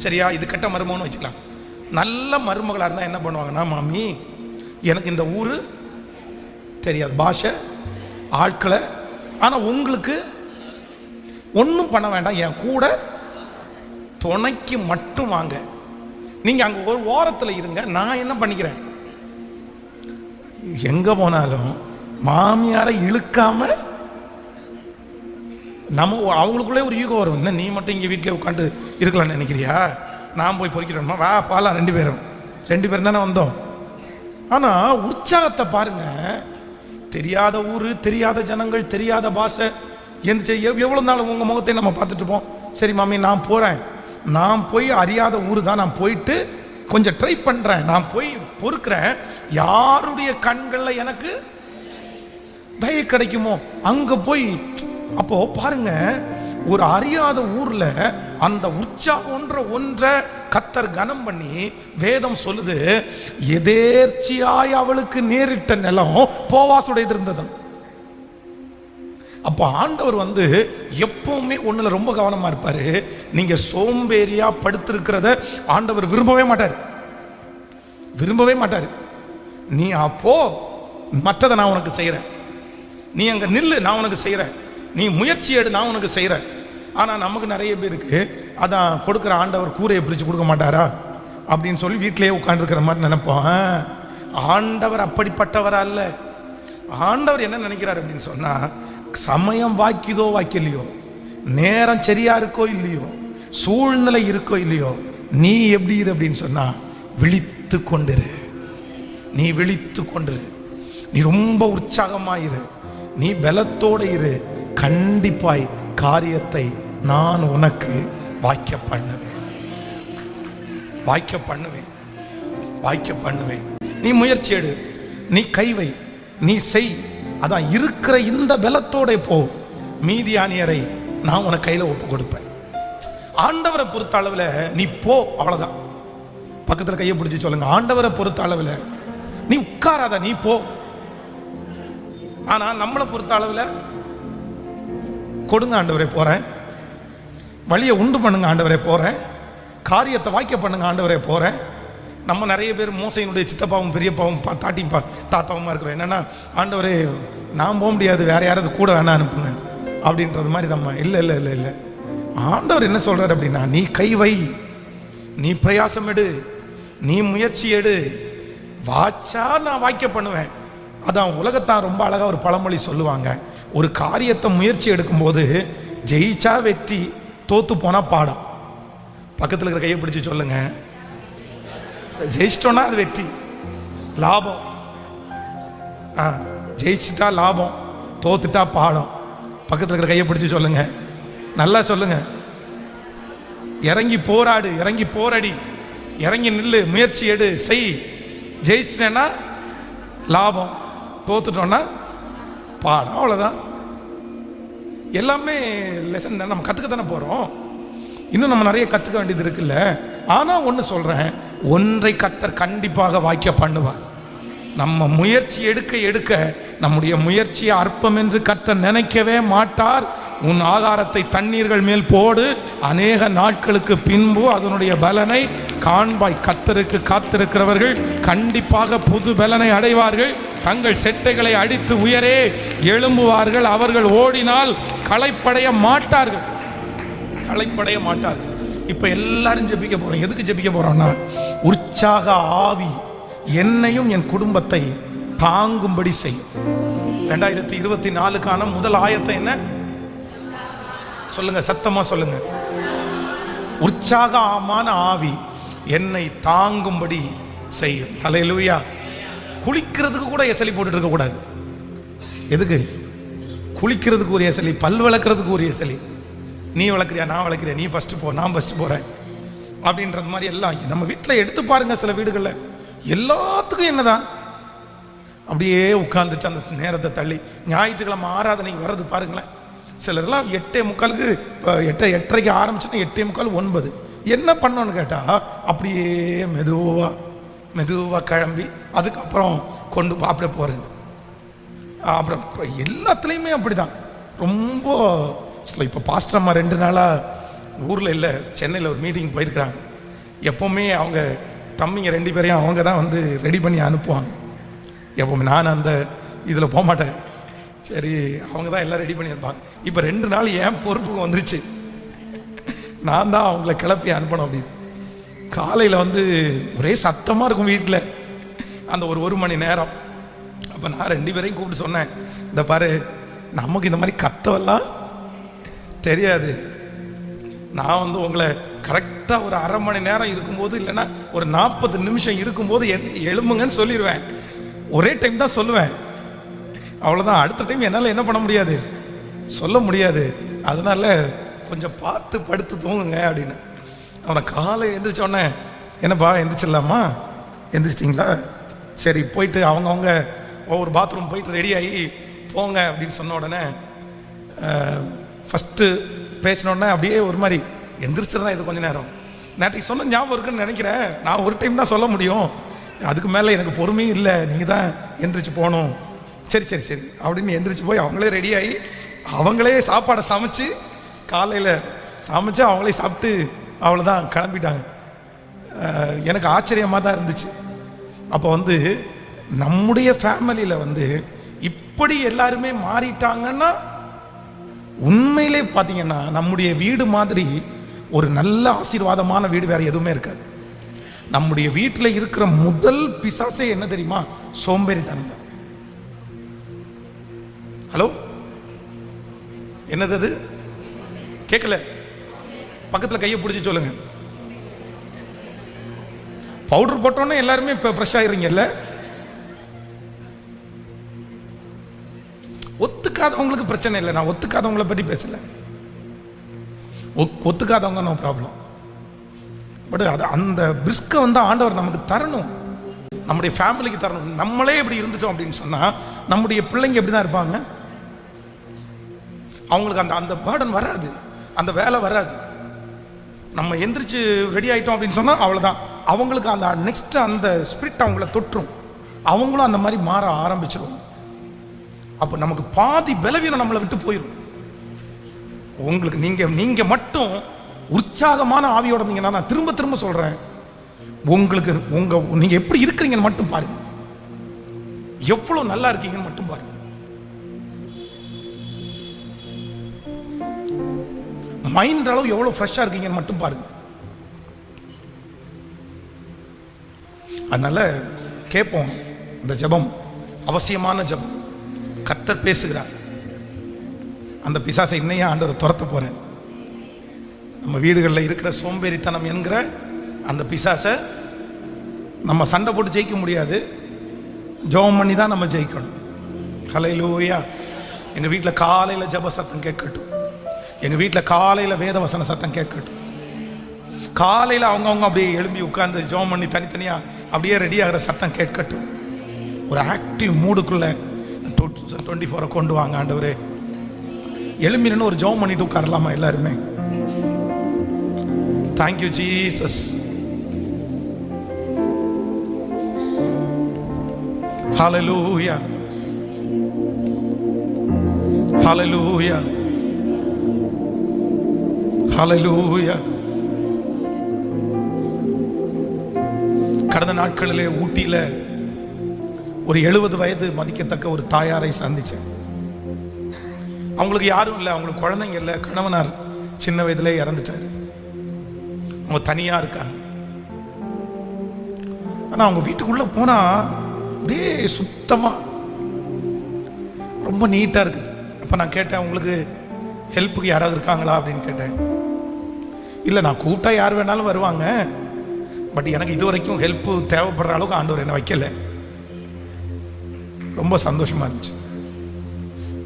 சரியா? இது கெட்ட மருமகன்னு வச்சுக்கலாம். நல்ல மருமகளா இருந்தா என்ன பண்ணுவாங்கன்னா, மாமி எனக்கு இந்த ஊரு தெரியாது, பாஷை, ஆட்களை, ஆனா உங்களுக்கு ஒன்றும் பண்ண வேண்டாம், என் கூட துணைக்கு மட்டும் வாங்க, நீங்க அங்க ஒரு ஓரத்தில் இருங்க, நான் என்ன பண்ணிக்கிறேன். எங்க போனாலும் மாமியாரை இழுக்காம நம்ம, அவங்களுக்குள்ளே ஒரு ஈகோ வரும். என்ன நீ மட்டும் இங்கே வீட்டில் உட்காந்து இருக்கலாம்னு நினைக்கிறியா? நான் போய் பொறிக்கிறோமா, வா பாலாம், 2 பேரும் தானே வந்தோம். ஆனால் உற்சாகத்தை பாருங்க. தெரியாத ஊர், தெரியாத ஜனங்கள், தெரியாத பாஷை, எவ்வளோ நாள் உங்கள் முகத்தை நம்ம பார்த்துட்டு இருப்போம். சரி மாமி நான் போகிறேன், நான் போய் அறியாத ஊர் தான், நான் போயிட்டு கொஞ்சம் ட்ரை பண்ணுறேன், நான் போய் பொறுக்கிறேன், யாருடைய கண்களில் எனக்கு தயை கிடைக்குமோ அங்கே போய். அப்போ பாருங்க, ஒரு அறியாத ஊர்ல அந்த உற்சாகம்ன்ற ஒன்றை கத்தர் கனம் பண்ணி வேதம் சொல்லுது, எதேர்ச்சியாய் அவளுக்கு நேரிட்ட நிலம் போவாசுடையது இருந்தது. அப்போ ஆண்டவர் வந்து எப்பவுமே ஒண்ணுல ரொம்ப கவனமா இருப்பாரு. நீங்க சோம்பேறியா படுத்திருக்கிறத ஆண்டவர் விரும்பவே மாட்டாரு. நீ அப்போ மற்றதை நான் உனக்கு செய்யறேன், நீ அங்க நில்லு, நான் உனக்கு செய்யறேன், நீ முயற்சி எடு, நான் உனக்கு செய்யறேன். ஆனா நமக்கு நிறைய பேருக்கு அதான் கொடுக்குற ஆண்டவர் கூரையை பிரிச்சு கொடுக்க மாட்டாரா அப்படின்னு சொல்லி வீட்டிலேயே உட்காந்துருக்கிற மாதிரி நினைப்போம். ஆண்டவர் அப்படிப்பட்டவர் அல்ல. ஆண்டவர் என்ன நினைக்கிறார் அப்படின்னு சொன்னா, சமயம் வாக்கியதோ வாக்கியலையோ, நேரம் சரியா இருக்கோ இல்லையோ, சூழ்நிலை இருக்கோ இல்லையோ, நீ எப்படி இரு அப்படின்னு சொன்னா, விழித்து கொண்டிரு. நீ விழித்து கொண்டிரு. நீ ரொம்ப உற்சாகமாயிரு. நீ பலத்தோடு இரு. கண்டிப்பாய் காரியத்தை நான் உனக்கு வாய்க்க பண்ணுவேன். வாய்க்க பண்ணுவேன். வாய்க்க பண்ணுவேன். நீ முயற்சி எடு. நீ கைவை. நீ செய். அதான் இருக்கிற இந்த பலத்தோட போ. மீதியானியரை நான் உனக்கு கையில் ஒப்பு கொடுப்பேன். ஆண்டவரை பொறுத்த அளவில் நீ போ, அவ்வளவுதான். பக்கத்தில் கையை பிடிச்சி சொல்லுங்க, ஆண்டவரை பொறுத்த அளவில் நீ உட்காராத, நீ போ. ஆனா நம்மளை பொறுத்த அளவில் கொடுங்க ஆண்டவரே போறேன், வழியை உண்டு பண்ணுங்க ஆண்டவரே போறேன், காரியத்தை வாய்க்க பண்ணுங்க ஆண்டவரே போறேன். நம்ம நிறைய பேர் மோசையினுடைய சித்தப்பாவும் பெரியப்பாவும் தாத்தாவுமா இருக்கிறோம். என்னன்னா, ஆண்டவரே நான் போக முடியாது, வேற யாராவது கூட வேணா அனுப்புங்க அப்படின்றது மாதிரி நம்ம இல்லை இல்லை இல்லை இல்லை. ஆண்டவர் என்ன சொல்றாரு அப்படின்னா, நீ கை வை, நீ பிரயாசம் எடு, நீ முயற்சி எடு, வாச்சா நான் வாய்க்க பண்ணுவேன். அதான் உலகத்தான் ரொம்ப அழகா ஒரு பழமொழி சொல்லுவாங்க, ஒரு காரியத்தை முயற்சி எடுக்கும்போது ஜெயிச்சா வெற்றி, தோத்து போனா பாடம். பக்கத்தில் இருக்கிற கையை பிடிச்சி சொல்லுங்க, ஜெயிச்சிட்டோன்னா அது வெற்றி, லாபம். ஜெயிச்சிட்டா லாபம், தோத்துட்டா பாடம். பக்கத்தில் இருக்கிற கையை பிடிச்சி சொல்லுங்க, நல்லா சொல்லுங்க. இறங்கி போராடு, இறங்கி போராடி, இறங்கி நில்லு, முயற்சி எடு, செய். ஜெயிச்சிட்டேன்னா லாபம், தோத்துட்டோன்னா பாடம். அவ்வளோதான். எல்லாமே லெசன் தான், நம்ம கற்றுக்க தானே போகிறோம். இன்னும் நம்ம நிறைய கற்றுக்க வேண்டியது இருக்குல்ல. ஆனால் ஒன்று சொல்கிறேன், ஒன்றை கர்த்தர் கண்டிப்பாக வாய்க்க பண்ணுவார். நம்ம முயற்சி எடுக்க எடுக்க நம்முடைய முயற்சியை அற்பம் என்று கர்த்தர் நினைக்கவே மாட்டார். உன் ஆகாரத்தை தண்ணீர்கள் மேல் போடு, அநேக நாட்களுக்கு பின்பு அதனுடைய பலனை காண்பாய். கர்த்தருக்கு காத்திருக்கிறவர்கள் கண்டிப்பாக புது பலனை அடைவார்கள். தங்கள் செட்டைகளை அடித்து உயரே எழும்புவார்கள். அவர்கள் ஓடினால் களைப்படைய மாட்டார்கள், களைப்படைய மாட்டார்கள். இப்ப எல்லாரும் ஜெபிக்க போறோம். எதுக்கு ஜெபிக்க போறோம்னா, உற்சாக ஆவி என்னையும் என் குடும்பத்தை தாங்கும்படி செய்யும். 2024க்கான முதல் ஆயத்தை என்ன சொல்லுங்க, சத்தமா சொல்லுங்க. உற்சாகமான ஆவி என்னை தாங்கும்படி செய்யும். ஹல்லேலூயா. குளிக்கிறதுக்கு கூட எசலி போட்டுட்டு இருக்க கூடாது. எதுக்கு? குளிக்கிறதுக்கு ஒரு எசலி, பல் வளர்க்கறதுக்கு ஒரு எசலி. நீ வளர்க்குறியா, நான் வளர்க்குறியா, நீ ஃபர்ஸ்ட் போ, நான் ஃபர்ஸ்ட் போறேன் அப்படின்றது மாதிரி எல்லாம் நம்ம வீட்டில் எடுத்து பாருங்க. சில வீடுகளில் எல்லாத்துக்கும் என்னதான், அப்படியே உட்கார்ந்துட்டு அந்த நேரத்தை தள்ளி ஞாயிற்றுக்கிழமை ஆராதனைக்கு வர்றது பாருங்களேன். சிலர்லாம் 8:45, 8:30 ஆரம்பிச்சுன்னா 8:45, 9 என்ன பண்ணோன்னு கேட்டால் அப்படியே மெதுவாக கிளம்பி அதுக்கப்புறம் கொண்டு அப்படியே போகிறது. அப்புறம் எல்லாத்துலேயுமே அப்படி தான். ரொம்ப இப்போ பாஸ்டர் அம்மா 2 நாளாக ஊரில் இல்லை, சென்னையில் ஒரு மீட்டிங் போயிருக்கிறாங்க. எப்போவுமே அவங்க தம்பிங்க 2 பேரையும் அவங்க தான் வந்து ரெடி பண்ணி அனுப்புவாங்க. எப்போவுமே நான் அந்த இதில் போக மாட்டேன். சரி, அவங்க தான் எல்லாம் ரெடி பண்ணி இருப்பாங்க. இப்போ 2 நாள் என் பொறுப்புக்கு வந்துருச்சு. நான் தான் அவங்கள கிளப்பி அனுப்பணும். அப்படின்னு காலையில் வந்து ஒரே சத்தமாக இருக்கும் வீட்டில் அந்த ஒரு மணி நேரம். அப்போ நான் 2 பேரையும் கூப்பிட்டு சொன்னேன், இந்த பாரு, நமக்கு இந்த மாதிரி கத்தவெல்லாம் தெரியாது. நான் வந்து உங்களை கரெக்டாக ஒரு அரை மணி நேரம் இருக்கும்போது, இல்லைன்னா ஒரு 40 நிமிஷம் இருக்கும்போது எழும்புங்கன்னு சொல்லிடுவேன். ஒரே டைம் தான் சொல்லுவேன், அவ்வளோதான். அடுத்த டைம் என்னால் என்ன பண்ண முடியாது, சொல்ல முடியாது. அதனால கொஞ்சம் பார்த்து படுத்து தூங்குங்க அப்படின்னு. அவனை காலை எந்திரிச்சோடனே, என்னப்பா எந்திரிச்சிடலாமா, எந்திரிச்சிட்டிங்களா, சரி போயிட்டு அவங்கவுங்க ஒவ்வொரு பாத்ரூம் போயிட்டு ரெடியாகி போங்க அப்படின்னு சொன்ன உடனே ஃபஸ்ட்டு பேசினோடனே அப்படியே ஒரு மாதிரி எந்திரிச்சிடலாம். இது கொஞ்சம் நேரம் நேற்றைக்கு சொன்ன ஞாபகம் இருக்குன்னு நினைக்கிறேன். நான் ஒரு டைம் தான் சொல்ல முடியும், அதுக்கு மேலே எனக்கு பொறுமையும் இல்லை. நீங்கள் தான் எந்திரிச்சு போகணும். சரி சரி சரி அப்படின்னு எந்திரிச்சு போய் அவங்களே ரெடியாகி அவங்களே சாப்பாடை சமைச்சு காலையில் சமைச்சு அவங்களே சாப்பிட்டு அவ்வளோதான் கிளம்பிட்டாங்க. எனக்கு ஆச்சரியமாக தான் இருந்துச்சு. அப்போ வந்து நம்முடைய ஃபேமிலியில் வந்து இப்படி எல்லாருமே மாறிட்டாங்கன்னா, உண்மையிலே பார்த்தீங்கன்னா நம்முடைய வீடு மாதிரி ஒரு நல்ல ஆசீர்வாதமான வீடு வேற எதுவுமே இருக்காது. நம்முடைய வீட்டில் இருக்கிற முதல் பிசாசே என்ன தெரியுமா? சோம்பேறித்தனம் தான். ஹலோ, என்னது அது? கேட்கல? பக்கத்தில் கையை பிடிச்சி சொல்லுங்க. பவுடர் போட்டோன்னே எல்லாருமே இப்போ ஃப்ரெஷ் ஆகிறீங்கல்ல. ஒத்துக்காதவங்களுக்கு பிரச்சனை இல்லை, நான் ஒத்துக்காதவங்களை பற்றி பேசலை. ஒத்துக்காதவங்க நோ ப்ராப்ளம். பட் அது அந்த பிரிஸ்கை வந்து ஆண்டவர் நமக்கு தரணும், நம்முடைய ஃபேமிலிக்கு தரணும். நம்மளே இப்படி இருந்துட்டோம் அப்படின்னு சொன்னால் நம்முடைய பிள்ளைங்க எப்படி தான் இருப்பாங்க? அவங்களுக்கு அந்த அந்த பேர்டன் வராது, அந்த வேலை வராது. நம்ம எந்திரிச்சு ரெடி ஆகிட்டோம் அப்படின்னு சொன்னால் அவ்வளோதான், அவங்களுக்கு அந்த நெக்ஸ்ட் அந்த ஸ்பிரிட் அவங்கள தொற்றும், அவங்களும் அந்த மாதிரி மாற ஆரம்பிச்சிடும். அப்போ நமக்கு பாதி பலவீனம் நம்மளை விட்டு போயிடும். உங்களுக்கு நீங்க மட்டும் உற்சாகமான ஆவியோட இருந்தீங்கன்னா, நான் திரும்ப திரும்ப சொல்றேன், உங்களுக்கு நீங்க எப்படி இருக்கிறீங்கன்னு மட்டும் பாருங்க, எவ்வளவு நல்லா இருக்கீங்கன்னு மட்டும் பாருங்க. மைண்ட் அளவு எவ்வளவு ஃப்ரெஷ்ஷா இருக்கீங்கன்னு மட்டும் பாருங்க. அதனால கேட்போம், இந்த ஜெபம் அவசியமான ஜெபம். கர்த்தர் பேசுகிறார். அந்த பிசாசை இன்னையே ஆண்டவர் துரத்த போறார். நம்ம வீடுகளில் இருக்கிற சோம்பேறித்தனம் என்கிற அந்த பிசாசை நம்ம சண்டை போட்டு ஜெயிக்க முடியாது, ஜெபம் பண்ணி தான் நம்ம ஜெயிக்கணும். ஹல்லேலூயா. எங்கள் வீட்டில் காலையில் ஜெப சத்தம் கேட்கட்டும், எங்கள் வீட்டில் காலையில் வேத வசன சத்தம் கேட்கட்டும். காலையில் அவங்கவுங்க அப்படியே எழும்பி உட்கார்ந்து ஜெபம் பண்ணி தனித்தனியாக அப்படியே ரெடி ஆகிற சத்தம் கேட்கட்டும். ஒரு ஆக்டிவ் மூடுக்குள்ளே 24 கொண்டு வாங்க ஆண்டவரே. எழும்பினு ஒரு ஜெபம் பண்ணிட்டு உட்காரலாமா எல்லாருமே? Thank you Jesus. Hallelujah, hallelujah, hallelujah. கடந்த நாட்களிலே ஊட்டியில் ஒரு 70 வயது மதிக்கத்தக்க ஒரு தாயாரை சந்திச்சேன். அவங்களுக்கு யாரும் இல்லை, அவங்களுக்கு குழந்தைங்க இல்லை, கணவனார் சின்ன வயதிலே இறந்துட்டார். அவங்க தனியா இருக்காங்க. ஆனா அவங்க வீட்டுக்குள்ள போனா அப்படியே சுத்தமா ரொம்ப நீட்டா இருக்குது. அப்ப நான் கேட்டேன், உங்களுக்கு ஹெல்ப்புக்கு யாராவது இருக்காங்களா அப்படின்னு கேட்டேன். இல்லை, நான் கூப்பிட்டா யார் வேணாலும் வருவாங்க, பட் எனக்கு இது வரைக்கும் ஹெல்ப்பு தேவைப்படுற அளவுக்கு ஆண்டவர் என்னை வைக்கல. ரொம்ப சந்தோஷமா இருந்துச்சு.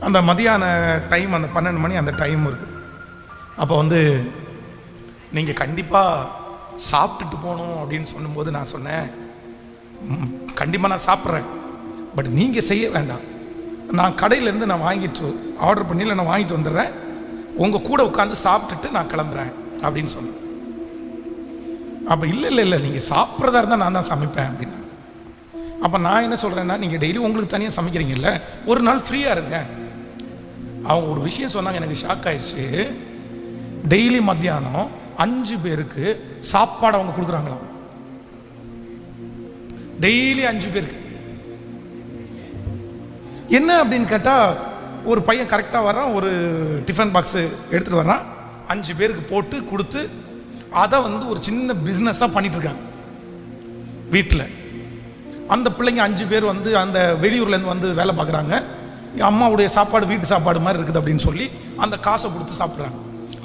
அந்த மதியான டைம், அந்த 12 மணி அந்த டைம் இருக்கு. அப்போ வந்து நீங்கள் கண்டிப்பாக சாப்பிட்டுட்டு போகணும் அப்படின்னு சொல்லும்போது நான் சொன்னேன், கண்டிப்பாக நான் சாப்பிட்றேன், பட் நீங்கள் செய்ய வேண்டாம், நான் கடையிலேருந்து நான் வாங்கிட்டு ஆர்டர் பண்ணி நான் வாங்கிட்டு வந்துடுறேன், உங்கள் கூட உட்காந்து சாப்பிட்டுட்டு நான் கிளம்புறேன் அப்படின்னு சொன்னேன். அப்போ இல்லை இல்லை இல்லை, நீங்கள் சாப்பிட்றதா இருந்தால் நான் தான் சமைப்பேன் அப்படின்னா. அப்போ நான் என்ன சொல்கிறேன்னா, நீங்கள் டெய்லி உங்களுக்கு தனியாக சமைக்கிறீங்கல்ல, ஒரு நாள் ஃப்ரீயாக இருங்க. அவங்க ஒரு விஷயம் சொன்னாங்க, எனக்கு ஷாக் ஆயிடுச்சு. டெய்லி மத்தியானம் 5 பேருக்கு சாப்பாடு அவங்க கொடுக்குறாங்களாம். டெய்லி 5 பேருக்கு. என்ன அப்படின்னு கேட்டால், ஒரு பையன் கரெக்டாக வர்றான், ஒரு டிஃபன் பாக்ஸு எடுத்துகிட்டு வர்றான், 5 பேருக்கு போட்டு கொடுத்து அதை வந்து ஒரு சின்ன பிஸ்னஸாக பண்ணிட்டு இருக்காங்க வீட்டில். அந்த பிள்ளைங்க 5 பேர் வந்து அந்த வெளியூர்லேருந்து வந்து வேலை பார்க்குறாங்க. அம்மாவுடைய சாப்பாடு வீட்டு சாப்பாடு மாதிரி இருக்குது அப்படின்னு சொல்லி அந்த காசை கொடுத்து சாப்பிட்றாங்க.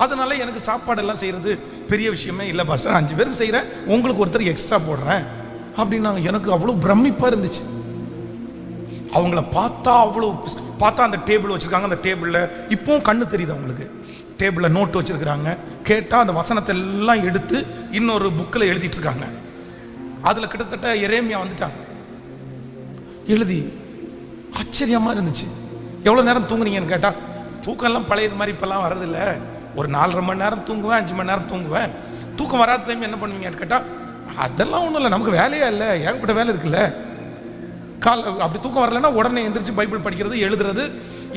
அதனால எனக்கு சாப்பாடெல்லாம் செய்கிறது பெரிய விஷயமே இல்லை பாஸ்டர், 5 பேருக்கு செய்கிறேன், உங்களுக்கு ஒருத்தர் எக்ஸ்ட்ரா போடுறேன் அப்படின்னாங்க. எனக்கு அவ்வளோ பிரமிப்பாக இருந்துச்சு. அவங்கள பார்த்தா அந்த டேபிள் வச்சுருக்காங்க, அந்த டேபிளில் இப்போவும் கண்ணு தெரியுது அவங்களுக்கு. டேபிளில் நோட்டு வச்சுருக்கிறாங்க. கேட்டால் அந்த வசனத்தை எல்லாம் எடுத்து இன்னொரு புக்கில் எழுதிட்டு இருக்காங்க. அதில் கிட்டத்தட்ட எரேமியா வந்துட்டாங்க எழுதி. ஆச்சரியமாக இருந்துச்சு. எவ்வளோ நேரம் தூங்குறீங்கன்னு கேட்டால், தூக்கம்லாம் பழையது மாதிரி இப்போல்லாம் வர்றதில்லை, ஒரு 4.5 மணி நேரம் தூங்குவேன், 5 மணி நேரம் தூங்குவேன். தூக்கம் வராத டைம் என்ன பண்ணுவீங்கன்னு கேட்டால், அதெல்லாம் ஒன்றும் இல்லை, நமக்கு வேலையே இல்லை, ஏகப்பட்ட வேலை இருக்குல்ல. அப்படி தூக்கம் வரலைன்னா உடனே எந்திரிச்சு பைபிள் படிக்கிறது, எழுதுறது,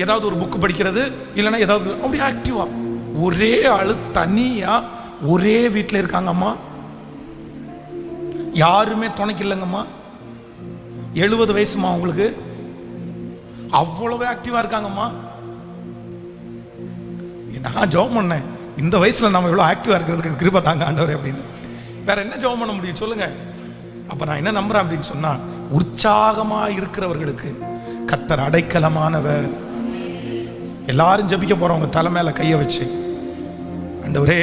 ஏதாவது ஒரு புக்கு படிக்கிறது, இல்லைன்னா ஏதாவது அப்படி ஆக்டிவா. ஒரே ஆளு தனியா ஒரே வீட்டில் இருக்காங்கம்மா, யாருமே துணைக்கு இல்லைங்கம்மா. 70 வயசுமா அவங்களுக்கு, அவ்வளவு ஆக்டிவா இருக்காங்கம்மா. நான் ஜெபம் பண்ணேன், இந்த வயசுல நம்ம இவ்வளவு ஆக்டிவா இருக்கிறதுக்கு கிருபை தாங்க ஆண்டவரே அப்படின்னு. வேற என்ன ஜெபம் பண்ண முடியும் சொல்லுங்க? அப்ப நான் என்ன நம்புறேன் அப்படின்னு சொன்னா, உற்சாகமா இருக்கிறவர்களுக்கு கர்த்தர் அடைக்கலமானவர். எல்லாரும் ஜெபிக்க போறவங்க தலை மேல கைய வச்சு, ஆண்டவரே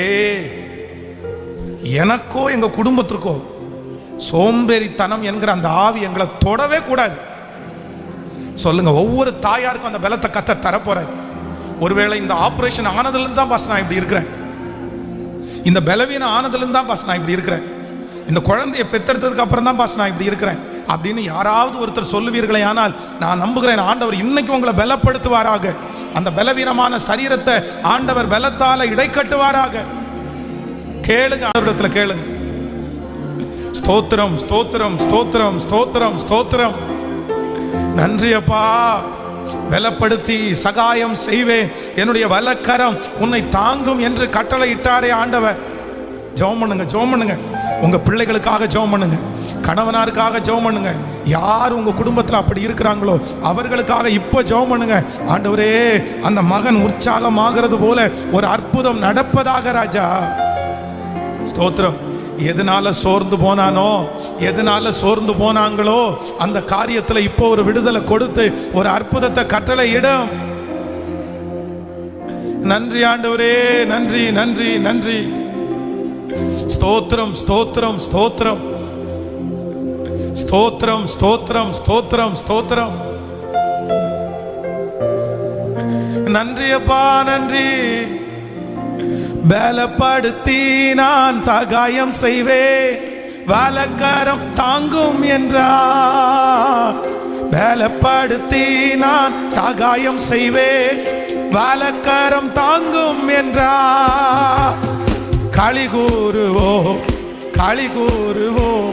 எனக்கோ எங்க குடும்பத்திற்கோ சோம்பேறித்தனம் என்கிற அந்த ஆவி எங்களை தொடவே கூடாது. சொல்லுங்க, ஒவ்வொரு தாயாருக்கும் அந்த பலத்தை கர்த்தர் தரப்போறாரு. ஒருவேளை இந்த ஆபரேஷன் ஆனதுலேருந்து தான் பாஸ் நான் இப்படி இருக்கிறேன், இந்த பலவீனம் ஆனதுலேருந்து தான் பாஸ் நான் இப்படி இருக்கிறேன், இந்த குழந்தைய பெத்தெடுத்ததுக்கு அப்புறம் தான் பாஸ் நான் இப்படி இருக்கிறேன் அப்படின்னு யாராவது ஒருத்தர் சொல்லுவீர்களே, ஆனால் நான் நம்புகிறேன் ஆண்டவர் இன்னைக்கு உங்களை பலப்படுத்துவாராக. அந்த பலவீனமான சரீரத்தை ஆண்டவர் பலத்தால இடைக்கட்டுவாராக. கேளுங்க, ஆண்டவரிடத்துல கேளுங்க. ஸ்தோத்திரம், ஸ்தோத்திரம், ஸ்தோத்திரம், ஸ்தோத்திரம், ஸ்தோத்திரம். நன்றி அப்பா, பலப்படுத்தி சகாயம் செய்வேன், என்னுடைய வலக்கரம் உன்னை தாங்கும் என்று கட்டளை இட்டாரே ஆண்டவர். ஜெபம் பண்ணுங்க, ஜெபம் பண்ணுங்க. உங்க பிள்ளைகளுக்காக ஜெபம் பண்ணுங்க, கணவனாருக்காக ஜெபம் பண்ணுங்க. யார் உங்க குடும்பத்தில் அப்படி இருக்கிறாங்களோ அவர்களுக்காக இப்போ ஜெபம் பண்ணுங்க. ஆண்டவரே, அந்த மகன் உற்சாகமாகிறது போல ஒரு அற்புதம் நடப்பதாக ராஜா. ஸ்தோத்திரம். எதனால சோர்ந்து போனானோ, எதனால சோர்ந்து போனாங்களோ அந்த காரியத்தில் இப்போ ஒரு விடுதலை கொடுத்து ஒரு அற்புதத்தை கட்டளை இடும். நன்றி ஆண்டவரே, நன்றி, நன்றி, நன்றி. ஸ்தோத்திரம், ஸ்தோத்திரம், ஸ்தோத்திரம், ஸ்தோத்திரம், ஸ்தோத்திரம், ஸ்தோத்திரம், ஸ்தோத்திரம். நன்றி அப்பா, நன்றி. பலப்படுத்தி நான் சகாயம் செய்வேன், வலக்கரம் தாங்கும் என்றார். பலப்படுத்தி நான் சகாயம் செய்வேன், வலக்கரம் தாங்கும் என்றார். களி கூறுவோம், களி கூறுவோம்,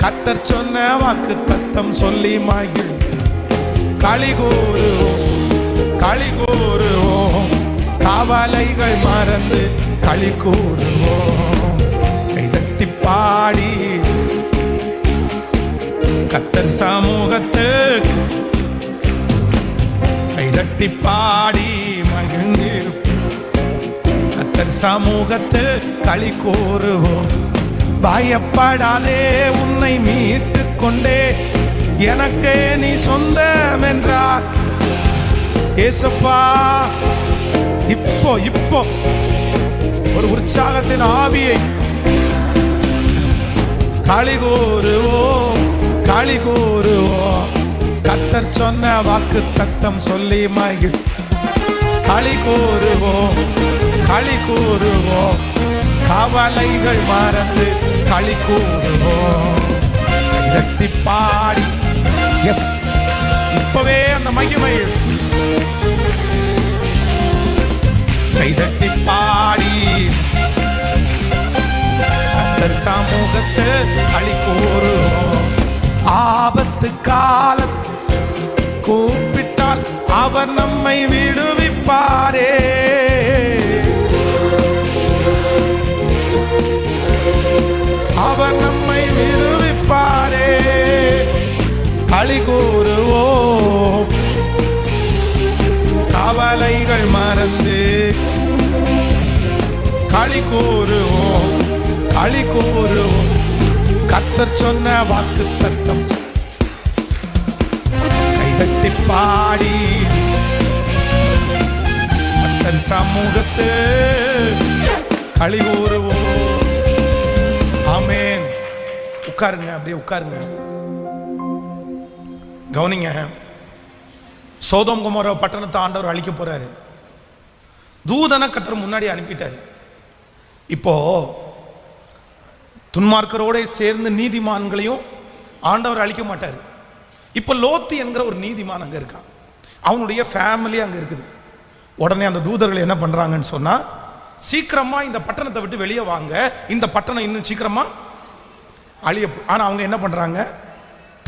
கர்த்தர் சொன்ன வாக்கு தத்தம் சொல்லி மகிழ். களி கூறுவோம், களி கூறுவோம், கவலைகள் மறந்து களி கூறுவோம். கைதட்டி பாடி கர்த்தர் சமூகத்துக்கு கைதட்டி பாடி மகிழ்ந்திருப்போம். கர்த்தர் சமூகத்து களி கூறுவோம். பயப்படாதே, உன்னை மீட்டு கொண்டே எனக்கு நீ சொந்தம் என்றார் ஏசப்பா. இப்போ இப்போ ஒரு உற்சாகத்தின் ஆவியை களி கூறுவோம், களி கூறுவோம், கர்த்தர் சொன்ன வாக்கு தத்தம் சொல்லி மகிழ். களி கூறுவோம், களி கூறுவோம், கவலைகள் மறந்து களி கூறுவோம். கைதட்டி பாடி, எஸ், இப்பவே அந்த மகிமை கைதட்டி பாடி கர்த்தர் சமூகத்து களி கூறுவோம். ஆபத்து காலத்து கூப்பிட்டால் அவர் நம்மை விடுவிப்பாரே. அவர் நம்மை விடுவிப்பாரே. களி கூறுவோம், கவலைகள் மறந்து களி கூறுவோம், களி கூறுவோம், கர்த்தர் சொன்ன வாக்கு தத்தம் கைதட்டி பாடி கர்த்தர் சமூகத்து களி கூறுவோம். ஆமென். உட்காருங்க, அப்படியே உட்காருங்க. கவனிங்க, சோதோம் கொமோரா பட்டணத்தை ஆண்டவர் அழிக்க போறாரு. தூதனை கர்த்தர் முன்னாடி அனுப்பிட்டாரு. இப்போ துன்மார்க்கரோட சேர்ந்து நீதிமான்களையும் ஆண்டவர் அழிக்க மாட்டார். இப்போ லோத்து என்கிற ஒரு நீதிமான் அங்கே இருக்கான், அவனுடைய ஃபேமிலி அங்கே இருக்குது. உடனே அந்த தூதர்கள் என்ன பண்ணுறாங்கன்னு சொன்னால், சீக்கிரமாக இந்த பட்டணத்தை விட்டு வெளியே வாங்க, இந்த பட்டணம் இன்னும் சீக்கிரமாக அழிய. ஆனால் அவங்க என்ன பண்ணுறாங்க,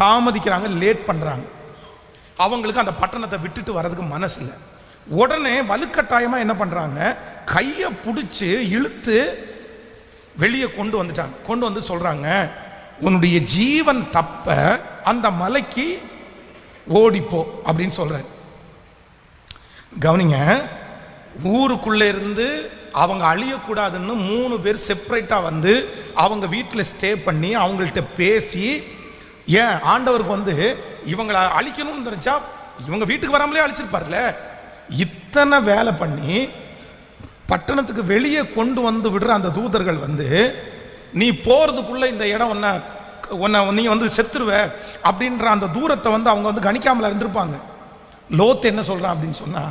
தாமதிக்கிறாங்க, லேட் பண்ணுறாங்க. அவங்களுக்கு அந்த பட்டணத்தை விட்டுட்டு வர்றதுக்கு மனசு இல்லை. உடனே வலுக்கட்டாயமாக என்ன பண்ணுறாங்க, கையை பிடிச்சி இழுத்து வெளியே கொண்டு வந்துட்டாங்க. கொண்டு வந்து சொல்கிறாங்க, உன்னுடைய ஜீவன் தப்ப அந்த மலைக்கு ஓடிப்போ அப்படின்னு சொல்கிறார். கவனிங்க, ஊருக்குள்ளே இருந்து அவங்க அழியக்கூடாதுன்னு 3 பேர் செப்பரேட்டாக வந்து அவங்க வீட்டில் ஸ்டே பண்ணி அவங்கள்ட்ட பேசி, ஏன் ஆண்டவருக்கு வந்து இவங்களை அழிக்கணும்னு தெரிஞ்சா இவங்க வீட்டுக்கு வராமலே அழிச்சிருப்பார்ல. இத்தனை வேலை பண்ணி பட்டணத்துக்கு வெளியே கொண்டு வந்து விடுற அந்த தூதர்கள் வந்து, நீ போகிறதுக்குள்ளே இந்த இடம் ஒன்று நீ செத்துருவ அப்படின்ற அந்த தூரத்தை அவங்க கணிக்காமல் இருந்திருப்பாங்க. லோத் என்ன சொல்றான் அப்படின்னு சொன்னா,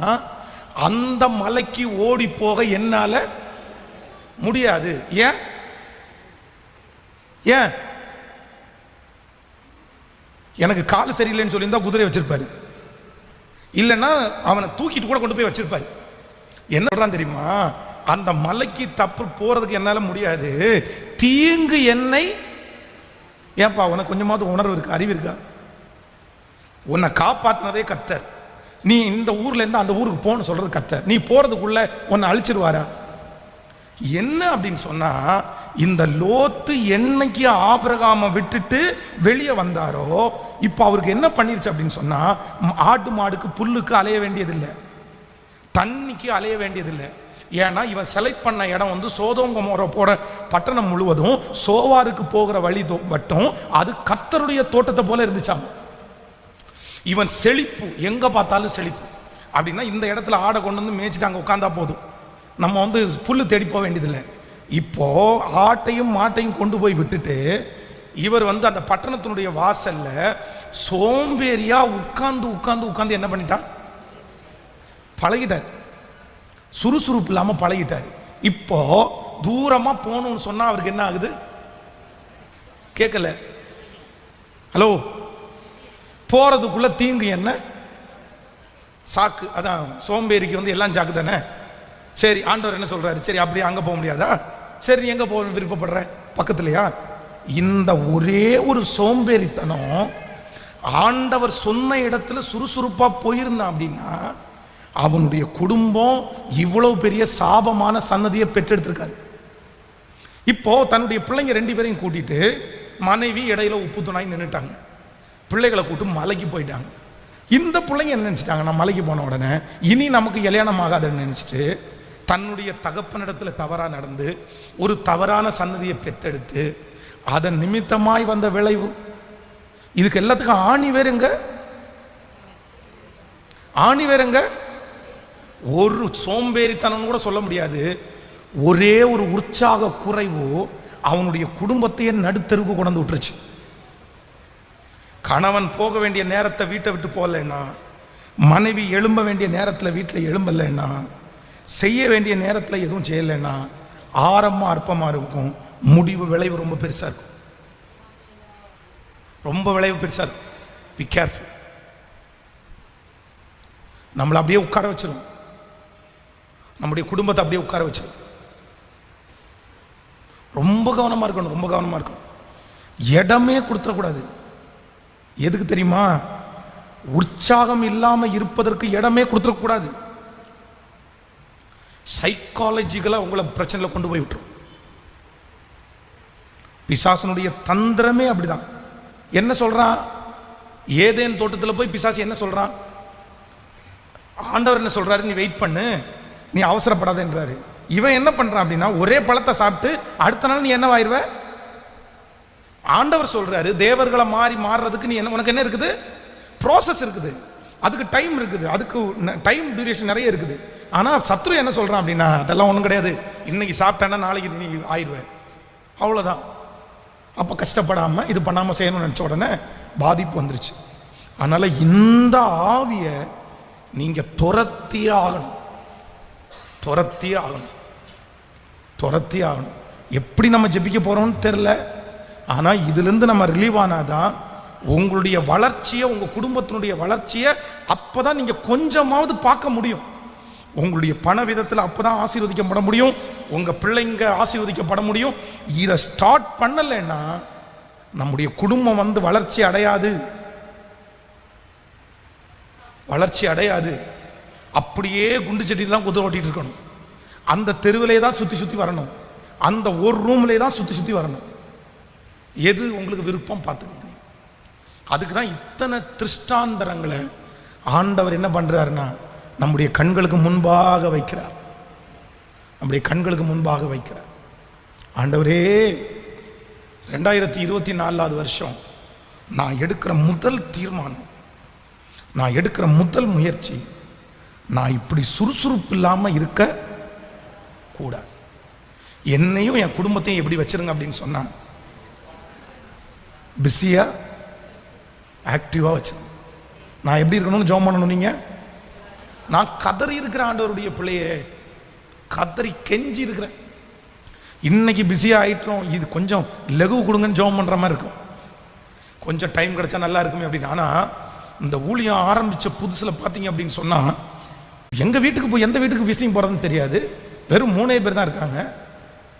அந்த மலைக்கு ஓடி போக என்னால முடியாது. ஏன் ஏன் எனக்கு கால் சரியில்லைன்னு சொல்லியிருந்தா குதிரை வச்சிருப்பாரு, இல்லைன்னா அவனை தூக்கிட்டு கூட கொண்டு போய் வச்சிருப்பாரு. என்ன சொல்றான் தெரியுமா, அந்த மலைக்கு தப்பு போறதுக்கு என்னால முடியாது, தீங்கு என்னை. ஏன்பா உனக்கு கொஞ்சமாவது உணர்வு இருக்கு, அறிவு இருக்கா? உன்னை காப்பாத்தினதே கர்த்தர். நீ இந்த ஊர்ல இருந்து அந்த ஊருக்கு போன்னு சொல்றது கர்த்தர். நீ போறதுக்குள்ள உன்னை அழிச்சிருவாரா? என்ன அப்படின்னு சொன்னா, இந்த லோத்து என்னைக்கு ஆபிரகாமை விட்டுட்டு வெளியே வந்தாரோ, இப்போ அவருக்கு என்ன பண்ணிருச்சு அப்படின்னு சொன்னா, ஆடு மாடுக்கு புல்லுக்கு அலைய வேண்டியதில்லை, தண்ணிக்கு அலைய வேண்டியதில்லை. ஏன்னா இவன் செலக்ட் பண்ண இடம் சோதோம் கொமோரா போற பட்டணம் முழுவதும் சோவாருக்கு போகிற வழி மட்டும் அது கர்த்தருடைய தோட்டத்தை போல இருந்துச்சாம். இவன் செழிப்பு, எங்க பார்த்தாலும் செழிப்பு. அப்படின்னா இந்த இடத்துல ஆடை கொண்டு வந்து மேய்ச்சிட்டு அங்கே உட்காந்தா போதும், நம்ம புல்லு தேடி போக வேண்டியதில்லை. இப்போ ஆட்டையும் மாட்டையும் கொண்டு போய் விட்டுட்டு இவர் அந்த பட்டணத்தினுடைய வாசல்ல சோம்பேறியா உட்கார்ந்து உட்கார்ந்து உட்கார்ந்து என்ன பண்ணிட்டான், பழகிட்டார். சுறுசுறுப்பு இல்லாம பழகிட்டார். இப்போ தூரமா போகணும்னு சொன்னா அவருக்கு என்ன ஆகுது? கேட்கல. ஹலோ, போறதுக்குள்ள தீங்கு என்ன? சாக்கு. அதான் சோம்பேறிக்கு எல்லாம் சாக்கு தானே. சரி, ஆண்டவர் என்ன சொல்றாரு? சரி, அப்படியே அங்க போக முடியாதா? சரி, எங்க போக விருப்பப்படுற? பக்கத்துலயா? இந்த ஒரே ஒரு சோம்பேறித்தனம் ஆண்டவர் சொன்ன இடத்துல சுறுசுறுப்பா போயிருந்தான் அப்படின்னா அவனுடைய குடும்பம் இவ்வளவு பெரிய சாபமான சன்னதியை பெற்றெடுத்திருக்காது. இப்போ தன்னுடைய பிள்ளைங்க 2 பேரையும் கூட்டிட்டு மனைவி இடையில உப்பு துணாய் நின்றுட்டாங்க. பிள்ளைகளை கூட்டு மலைக்கு போயிட்டாங்க. இந்த பிள்ளைங்க என்ன நினைச்சிட்டாங்க, நான் மலைக்கு போன உடனே இனி நமக்கு கல்யாணம் ஆகாதுன்னு நினைச்சிட்டு தன்னுடைய தகப்பனிடத்துல தவறா நடந்து ஒரு தவறான சன்னதியை பெற்றெடுத்து அதன் நிமித்தமாய் வந்த விளைவு. இதுக்கு எல்லாத்துக்கும் ஆணி வேறுங்க, ஆணி வேறுங்க. ஒரு சோம்பேறித்தனம் கூட சொல்ல முடியாது. ஒரே ஒரு உற்சாக குறைவு அவனுடைய குடும்பத்தையே நடுத்தருக்கு கொண்டு விட்டுருச்சு. கணவன் போக வேண்டிய நேரத்தை வீட்டை விட்டு போகலைன்னா, மனைவி எழும்ப வேண்டிய நேரத்தில் வீட்டில் எழும்பலைன்னா, செய்ய வேண்டிய நேரத்தில் எதுவும் செய்யலைன்னா ஆரம்பம் அற்பமாக இருக்கும், முடிவு விளைவு ரொம்ப பெருசாக இருக்கும். ரொம்ப விளைவு பெருசாக இருக்கும். Be careful. நம்மளை அப்படியே உட்கார வச்சிடும், நம்முடைய குடும்பத்தை அப்படியே உட்கார வச்சிடும். ரொம்ப கவனமாக இருக்கணும், ரொம்ப கவனமாக இருக்கணும். இடமே கொடுத்துடக்கூடாது. எதுக்கு தெரியுமா? உற்சாகம் இல்லாமல் இருப்பதற்கு இடமே கொடுத்துடக்கூடாது. சைக்காலஜிக்கலாக உங்களை பிரச்சனையில் கொண்டு போய் விட்டுரும். பிசாசனுடைய தந்திரமே அப்படிதான். என்ன சொல்றான்? ஏதேன் தோட்டத்தில் போய் பிசாசு என்ன சொல்றான்? ஆண்டவர் என்ன சொல்றாரு? நீ வெயிட் பண்ணு, நீ அவசரப்படாதன்றாரு. இவன் என்ன பண்றான் அப்படின்னா, ஒரே பழத்தை சாப்பிட்டு அடுத்த நாள் நீ என்னவாயிருவ? ஆண்டவர் சொல்றாரு, தேவர்களை மாறுறதுக்கு நீ என்ன, உனக்கு என்ன இருக்குது? ப்ராசஸ் இருக்குது, அதுக்கு டைம் இருக்குது, அதுக்கு டைம் டியூரேஷன் நிறைய இருக்குது. ஆனா சத்ரு என்ன சொல்றான் அப்படின்னா, அதெல்லாம் ஒன்றும் கிடையாது, இன்னைக்கு சாப்பிட்டேன்னா நாளைக்கு நீ ஆயிடுவேன், அவ்வளோதான். அப்போ கஷ்டப்படாம இது பண்ணாம செய்யணும்னு நினைச்ச உடனே பாதிப்பு வந்துருச்சு. அதனால இந்த ஆவியை நீங்க துரத்தியே ஆகணும், துரத்தியே ஆகணும், துரத்தியே ஆகணும். எப்படி நம்ம ஜெபிக்க போறோம்னு தெரியல. ஆனா இதுல இருந்து நம்ம ரிலீவ் ஆனாதான் உங்களுடைய வளர்ச்சியை, உங்க குடும்பத்தினுடைய வளர்ச்சியை அப்பதான் நீங்க கொஞ்சமாவது பார்க்க முடியும். உங்களுடைய பண விதத்தில் அப்பதான் ஆசீர்வதிக்கப்பட முடியும், உங்க பிள்ளைங்க ஆசீர்வதிக்கப்பட முடியும். இதை ஸ்டார்ட் பண்ணலைன்னா நம்முடைய குடும்பம் வளர்ச்சி அடையாது, வளர்ச்சி அடையாது. அப்படியே குண்டு சட்டியில் தான் குதிரை ஓட்டிட்டு இருக்கணும். அந்த தெருவிலே தான் சுற்றி சுற்றி வரணும், அந்த ஒரு ரூம்லே தான் சுற்றி சுற்றி வரணும். எது உங்களுக்கு விருப்பம் பார்த்துக்கணும். அதுக்கு தான் இத்தனை திருஷ்டாந்தரங்களை ஆண்டவர் என்ன பண்றாருன்னா நம்முடைய கண்களுக்கு முன்பாக வைக்கிறார், நம்முடைய கண்களுக்கு முன்பாக வைக்கிறார். ஆண்டவரே, 2024 வருஷம் நான் எடுக்கிற முதல் தீர்மானம், நான் எடுக்கிற முதல் முயற்சி, நான் இப்படி சுறுசுறுப்பு இல்லாமல் இருக்க கூடாது. என்னையும் என் குடும்பத்தையும் எப்படி வச்சிருங்க அப்படின்னு சொன்னா, பிஸியாக ஆக்டிவாக வச்சு நான் எப்படி இருக்கணும்னு ஜெபம் பண்ணணும். நீங்கள் நான் கதறி இருக்கிற ஆண்டவருடைய பிள்ளையே, கதறி கெஞ்சி இருக்கிறேன். இன்னைக்கு பிஸியாக ஆகிட்டோம், இது கொஞ்சம் லெகு கொடுங்கன்னு ஜெபம் பண்ணுற மாதிரி இருக்கும். கொஞ்சம் டைம் கிடச்சா நல்லா இருக்குமே அப்படின்னு. ஆனால் இந்த ஊழியம் ஆரம்பித்த புதுசில் பார்த்தீங்க அப்படின்னு சொன்னால் எங்கள் வீட்டுக்கு போய் எந்த வீட்டுக்கு விசிட்டிங் போகிறதுன்னு தெரியாது. வெறும் 3 பேர் தான் இருக்காங்க.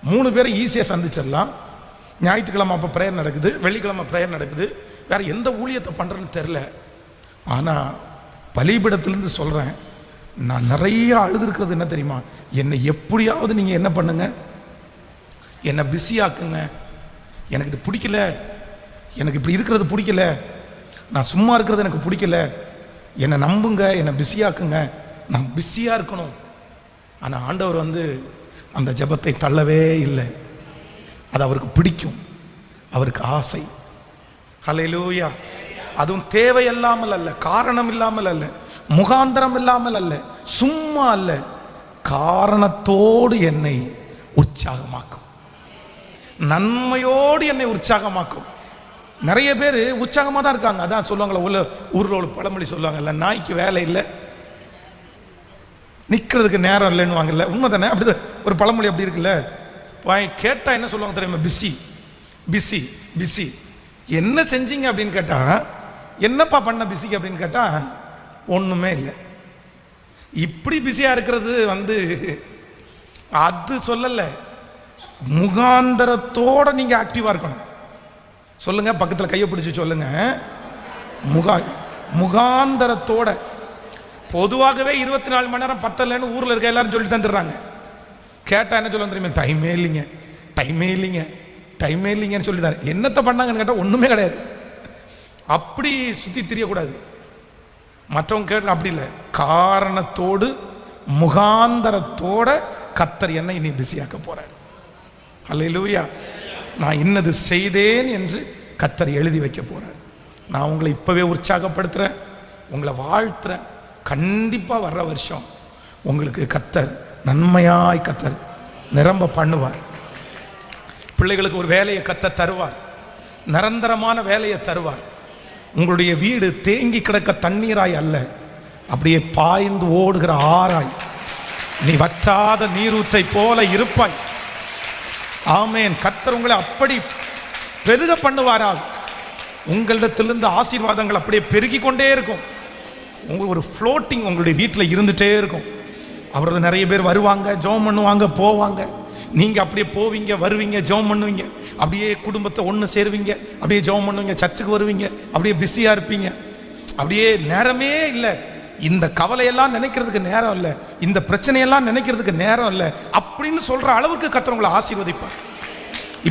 3 பேரை ஈஸியாக சந்திச்சிடலாம். ஞாயிற்றுக்கிழமை அப்போ ப்ரேயர் நடக்குது, வெள்ளிக்கிழமை ப்ரேயர் நடக்குது. வேறு எந்த ஊழியத்தை பண்ணுறேன்னு தெரில. ஆனால் பலிபீடத்திலேருந்து சொல்கிறேன், நான் நிறைய அழுதுருக்கிறது என்ன தெரியுமா? என்னை எப்படியாவது நீங்கள் என்ன பண்ணுங்க, என்னை பிஸியாக்குங்க. எனக்கு இது பிடிக்கல, எனக்கு இப்படி இருக்கிறது பிடிக்கல, நான் சும்மா இருக்கிறது எனக்கு பிடிக்கல. என்னை நம்புங்க, என்னை பிஸியாக்குங்க, நான் பிஸியாக இருக்கணும். ஆனால் ஆண்டவர் அந்த ஜெபத்தை தள்ளவே இல்லை. அது அவருக்கு பிடிக்கும், அவருக்கு ஆசை. ஹல்லேலூயா. அதுவும் தேவையில்லாமல் அல்ல, காரணம் இல்லாமல் அல்ல, முகாந்திரம் இல்லாமல் அல்ல, சும்மா அல்ல, காரணத்தோடு என்னை உற்சாகமாக்கும், நன்மையோடு என்னை உற்சாகமாக்கும். நிறைய பேர் உற்சாகமாக தான் இருக்காங்க. அதான் சொல்லுவாங்களே, ஊரில் ஒரு பழமொழி சொல்லுவாங்கல்ல, நாய்க்கு வேலை இல்லை நிற்கிறதுக்கு நேரம் இல்லைன்னு வாங்கல. உண்மை தானே? அப்படி ஒரு பழமொழி அப்படி இருக்குல்ல. கேட்டால் என்ன சொல்லுவாங்க தெரியுமா? Busy busy busy. என்ன செஞ்சீங்க அப்படின்னு கேட்டால், என்னப்பா பண்ண பிஸிக்கு அப்படின்னு கேட்டால், ஒன்றுமே இல்லை. இப்படி பிஸியாக இருக்கிறது அது சொல்லலை, முகாந்தரத்தோடு நீங்கள் ஆக்டிவாக இருக்கணும். சொல்லுங்க, பக்கத்தில் கையை பிடிச்சி சொல்லுங்க, முகாந்தரத்தோட. பொதுவாகவே 24 மணி நேரம் பத்தலைன்னு ஊரில் இருக்க எல்லாரும் சொல்லி தந்துடுறாங்க. கேட்டால் என்ன சொல்ல தெரியுமா? டைமே இல்லைங்க, டைமே இல்லைங்க, டைமே இல்லைங்கன்னு சொல்லி தான். என்னத்தை பண்ணாங்கன்னு கேட்டால் ஒன்றுமே கிடையாது. அப்படி சுற்றி தெரியக்கூடாது. மற்றவங்க கேட்டு அப்படி இல்லை, காரணத்தோடு முகாந்தரத்தோட கர்த்தர் என்ன இனி பிஸியாக்க போறார். அல்லேலூயா. நான் இன்னது செய்தேன் என்று கர்த்தர் எழுதி வைக்க போறார். நான் உங்களை இப்பவே உற்சாகப்படுத்துறேன், உங்களை வாழ்த்துறேன். கண்டிப்பாக வர்ற வருஷம் உங்களுக்கு கர்த்தர் நன்மையாய் கர்த்தர் நிரம்ப பண்ணுவார். பிள்ளைகளுக்கு ஒரு வேலையை கர்த்தர் தருவார், நிரந்தரமான வேலையை தருவார். உங்களுடைய வீடு தேங்கி கிடக்க தண்ணீராய் அல்ல, அப்படியே பாய்ந்து ஓடுகிற ஆறாய், நீ வற்றாத நீரூற்றை போல இருப்பாய். ஆமேன். கர்த்தர் உங்களை அப்படி பெருக பண்ணுவாரால் உங்களிடத்திலிருந்து ஆசீர்வாதங்கள் அப்படியே பெருகி கொண்டே இருக்கும். உங்களுக்கு ஒரு ஃப்ளோட்டிங் உங்களுடைய வீட்டில் இருந்துகிட்டே இருக்கும். அவரது நிறைய பேர் வருவாங்க, ஜெபம் பண்ணுவாங்க, போவாங்க. நீங்கள் அப்படியே போவீங்க, வருவீங்க, ஜெபம் பண்ணுவீங்க, அப்படியே குடும்பத்தை ஒன்று சேருவீங்க, அப்படியே ஜெபம் பண்ணுவீங்க, சர்ச்சுக்கு வருவீங்க, அப்படியே பிஸியாக இருப்பீங்க. அப்படியே நேரமே இல்லை. இந்த கவலையெல்லாம் நினைக்கிறதுக்கு நேரம் இல்லை, இந்த பிரச்சனையெல்லாம் நினைக்கிறதுக்கு நேரம் இல்லை அப்படின்னு சொல்கிற அளவுக்கு கர்த்தர் உங்களை ஆசீர்வதிப்பார்.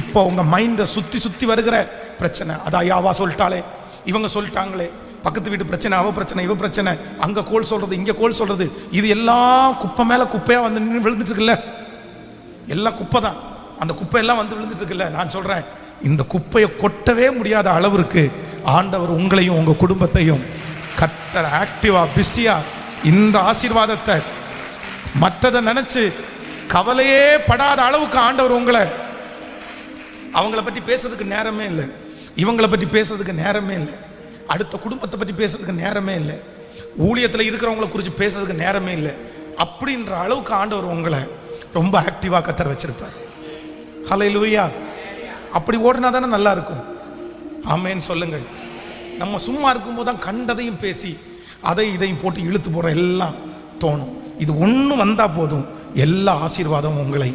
இப்போ உங்கள் மைண்டை சுற்றி சுற்றி வருகிற பிரச்சனை, அதான் யாவா சொல்லிட்டாலே, இவங்க சொல்லிட்டாங்களே, பக்கத்து வீட்டு பிரச்சனை, அவ பிரச்சனை, இவ பிரச்சனை, அங்கே கோல் சொல்கிறது, இங்கே கோல் சொல்கிறது, இது எல்லாம் குப்பை மேலே குப்பையாக நின்று விழுந்துட்டு இருக்குல்ல. எல்லாம் குப்பை தான். அந்த குப்பையெல்லாம் விழுந்துட்டு இருக்குல்ல. நான் சொல்கிறேன், இந்த குப்பையை கொட்டவே முடியாத அளவிற்கு ஆண்டவர் உங்களையும் உங்கள் குடும்பத்தையும் கர்த்தர் ஆக்டிவா பிஸியா இந்த ஆசீர்வாதத்தை மற்றதை நினைச்சு கவலையே படாத அளவுக்கு ஆண்டவர் உங்களை, அவங்கள பற்றி பேசுறதுக்கு நேரமே இல்லை, இவங்களை பற்றி பேசுறதுக்கு நேரமே இல்லை, அடுத்த குடும்பத்தை பற்றி பேசுறதுக்கு நேரமே இல்லை, ஊழியத்தில் இருக்கிறவங்களை குறித்து பேசுறதுக்கு நேரமே இல்லை. அப்படின்ற அளவுக்கு ஆண்டவர் உங்களை ரொம்ப ஆக்டிவாக கர்த்தர் வச்சிருப்பார். ஹல்லேலூயா. அப்படி ஓடினா தானே நல்லா இருக்கும். ஆமேன்னு சொல்லுங்கள். நம்ம சும்மா இருக்கும்போது தான் கண்டதையும் பேசி அதை இதையும் போட்டு இழுத்து போகிற எல்லாம் தோணும். இது ஒன்று வந்தால் போதும், எல்லா ஆசீர்வாதமும் உங்களை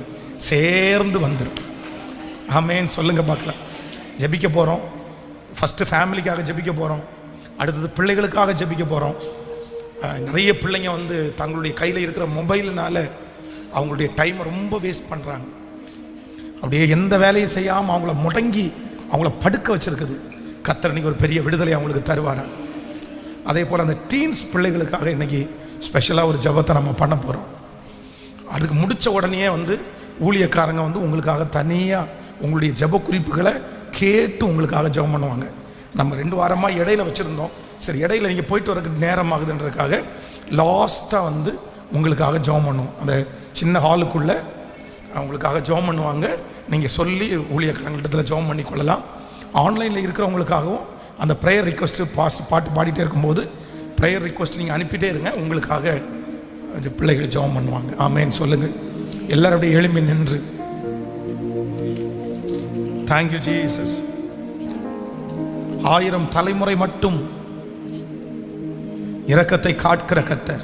சேர்ந்து வந்துடும். ஆமேன்னு சொல்லுங்க பார்க்கலாம். ஜெபிக்க போகிறோம். ஃபஸ்ட்டு ஃபேமிலிக்காக ஜெபிக்க போகிறோம், அடுத்தது பிள்ளைகளுக்காக ஜெபிக்க போகிறோம். நிறைய பிள்ளைங்க தங்களுடைய கையில் இருக்கிற மொபைல்னால அவங்களுடைய டைமை ரொம்ப வேஸ்ட் பண்ணுறாங்க. அப்படியே எந்த வேலையும் செய்யாமல் அவங்கள முடங்கி அவங்கள படுக்க வச்சுருக்குது. கர்த்தர் இன்னைக்கு ஒரு பெரிய விடுதலை அவங்களுக்கு தருவாரா. அதே போல் அந்த டீன்ஸ் பிள்ளைகளுக்காக இன்றைக்கி ஸ்பெஷலாக ஒரு ஜெபத்தை நம்ம பண்ண போகிறோம். அதுக்கு முடித்த உடனே ஊழியக்காரங்க உங்களுக்காக தனியாக உங்களுடைய ஜெப குறிப்புகளை கேட்டு உங்களுக்காக ஜெபம் பண்ணுவாங்க. நம்ம 2 வாரமாக இடையில வச்சுருந்தோம். சரி, இடையில நீங்கள் போயிட்டு வரதுக்கு நேரம் ஆகுதுன்றதுக்காக லாஸ்ட்டாக உங்களுக்காக ஜெபம் பண்ணுவோம். அந்த சின்ன ஹாலுக்குள்ளே அவங்களுக்காக ஜெபம் பண்ணுவாங்க. நீங்கள் சொல்லி ஊழியக்காரங்களிடத்தில் ஜெபம் பண்ணி கொள்ளலாம். ஆன்லைனில் இருக்கிறவங்களுக்காகவும் அந்த ப்ரேயர் ரிக்வெஸ்ட்டு பாட்டு பாடிட்டே இருக்கும்போது ப்ரேயர் ரிக்வெஸ்ட் நீங்கள் அனுப்பிட்டே இருங்க, உங்களுக்காக அது பிள்ளைகள் ஜெபம் பண்ணுவாங்க. ஆமேன்னு சொல்லுங்கள். எல்லாருடைய எழும்பி நின்று தேங்க்யூ ஜீசஸ். 1000 தலைமுறை மட்டும் இரக்கத்தை காட்கிற கர்த்தர்,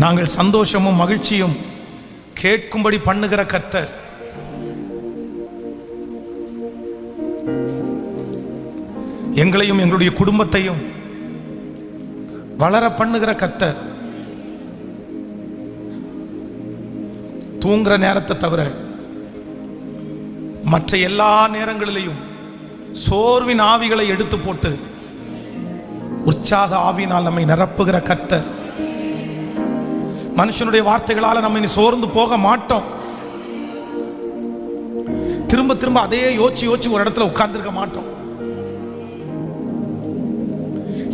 நாங்கள் சந்தோஷமும் மகிழ்ச்சியும் கேட்கும்படி பண்ணுகிற கர்த்தர், எங்களையும் எங்களுடைய குடும்பத்தையும் வளர பண்ணுகிற கர்த்தர், தூங்குற நேரத்தை தவிர மற்ற எல்லா நேரங்களிலேயும் சோர்வின் ஆவிகளை எடுத்து போட்டு உற்சாக ஆவியினால் நம்மை நிரப்புகிற கர்த்தர். மனுஷனுடைய வார்த்தைகளால் நம்ம இனி சோர்ந்து போக மாட்டோம். திரும்ப திரும்ப அதே யோசிச்சு ஒரு இடத்துல உட்கார்ந்துருக்க மாட்டோம்.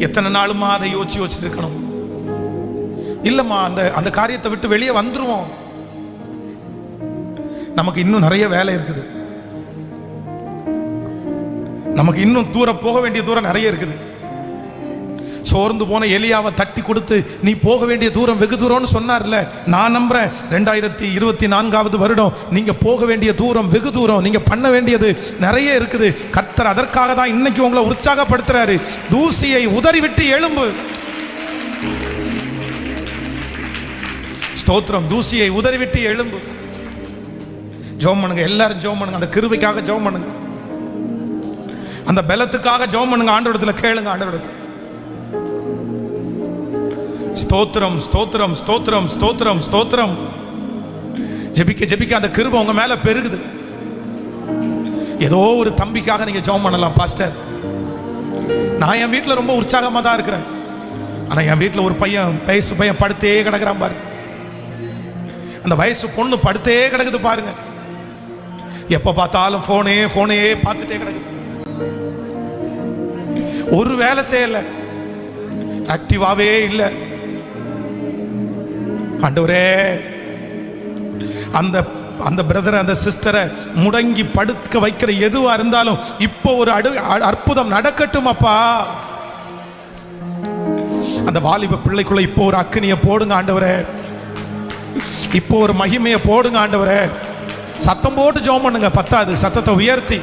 எத்தனை நாளுமா அதை யோசிச்சுட்டு இருக்கணும்? இல்லம்மா, அந்த காரியத்தை விட்டு வெளியே வந்துருவோம். நமக்கு இன்னும் நிறைய வேலை இருக்குது. நமக்கு இன்னும் தூரம் போக வேண்டிய தூரம் நிறைய இருக்குது. சோர்ந்து போன எலியாவை தட்டி கொடுத்து நீ போக வேண்டிய தூரம் வெகு தூரம்னு சொன்னார்ல. நான் நம்புறேன் 2024வது வருடம் நீங்க போக வேண்டிய தூரம் வெகு தூரம். நீங்க பண்ண வேண்டியது நிறைய இருக்குது. கர்த்தர் அதற்காக தான் இன்னைக்கு உங்களை உற்சாகப்படுத்துறாரு. தூசியை உதறிவிட்டு எழும்பு. ஸ்தோத்திரம். தூசியை உதறிவிட்டு எழும்பு. ஜெபம் பண்ணுங்க, எல்லாரும் ஜெபம் பண்ணுங்க. அந்த கிருபைக்காக ஜெபம் பண்ணுங்க, அந்த பலத்துக்காக ஜெபம் பண்ணுங்க. ஆண்டவரிடத்துல கேளுங்க. ஆண்டவரிடத்துல ஸ்தோத்திரம் ஸ்தோத்திரம் ஸ்தோத்திரம் ஸ்தோத்திரம் ஸ்தோத்திரம். ஜெபிக்க ஜெபிக்க அந்த கிருபை உங்க மேல பெருகுது. ஏதோ ஒரு தம்பிக்காக நீங்க ஜெபம் பண்ணலாம். பாஸ்டர், நான் என் வீட்டில் ரொம்ப உற்சாகமா தான் இருக்கிறேன். ஆனா என் வீட்டில் ஒரு வயசு பையன் படுத்தே கிடக்குறான் பாரு. அந்த வயசு பொண்ணு படுத்தே கிடக்குது பாருங்க. எப்ப பார்த்தாலும் போனே பார்த்துட்டே கிடக்குது. ஒரு வேலை செய்யல, ஆக்டிவாவே இல்லை. ஆண்டவரே, அந்த பிரதரை அந்த சிஸ்டரை முடங்கி படுக்க வைக்கிற எதுவா இருந்தாலும் இப்போ ஒரு அற்புதம் நடக்கட்டும் அப்பா. அந்த வாலிப பிள்ளைக்குள்ள இப்போ ஒரு அக்கினியை போடுங்க ஆண்டவரே. இப்போ ஒரு மகிமையை போடுங்க ஆண்டவரே. சத்தம் போட்டு ஜெபம் பண்ணுங்க. பத்தாது, சத்தத்தை உயர்த்தி.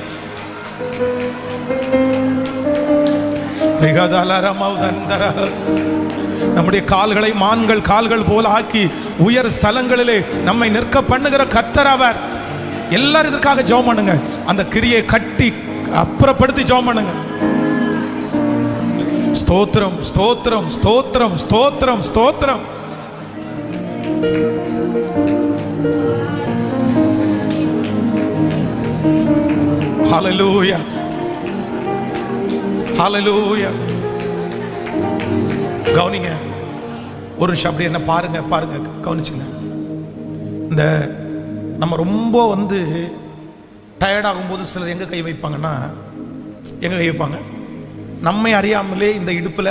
நம்முடைய கால்களை மான்கள் கால்கள் போல ஆக்கி உயர் ஸ்தலங்களிலே நம்மை நிற்க பண்ணுகிற கர்த்தர் அவர். எல்லாரும் இதற்காக ஜெபம் பண்ணுங்க. அந்த கிரியை கட்டி அப்புறப்படுத்தி ஜெபம் பண்ணுங்க. ஸ்தோத்திரம் ஸ்தோத்திரம் ஸ்தோத்திரம் ஸ்தோத்திரம் ஸ்தோத்திரம். ஹல்லேலூயா ஹல்லேலூயா. கவனிங்க ஒரு நிமிஷம், அப்படி என்ன பாருங்க கவனிச்சுங்க. இந்த நம்ம ரொம்ப டயர்ட் ஆகும்போது சிலர் எங்க கை வைப்பாங்கன்னா, நம்மை அறியாமலே இந்த இடுப்புல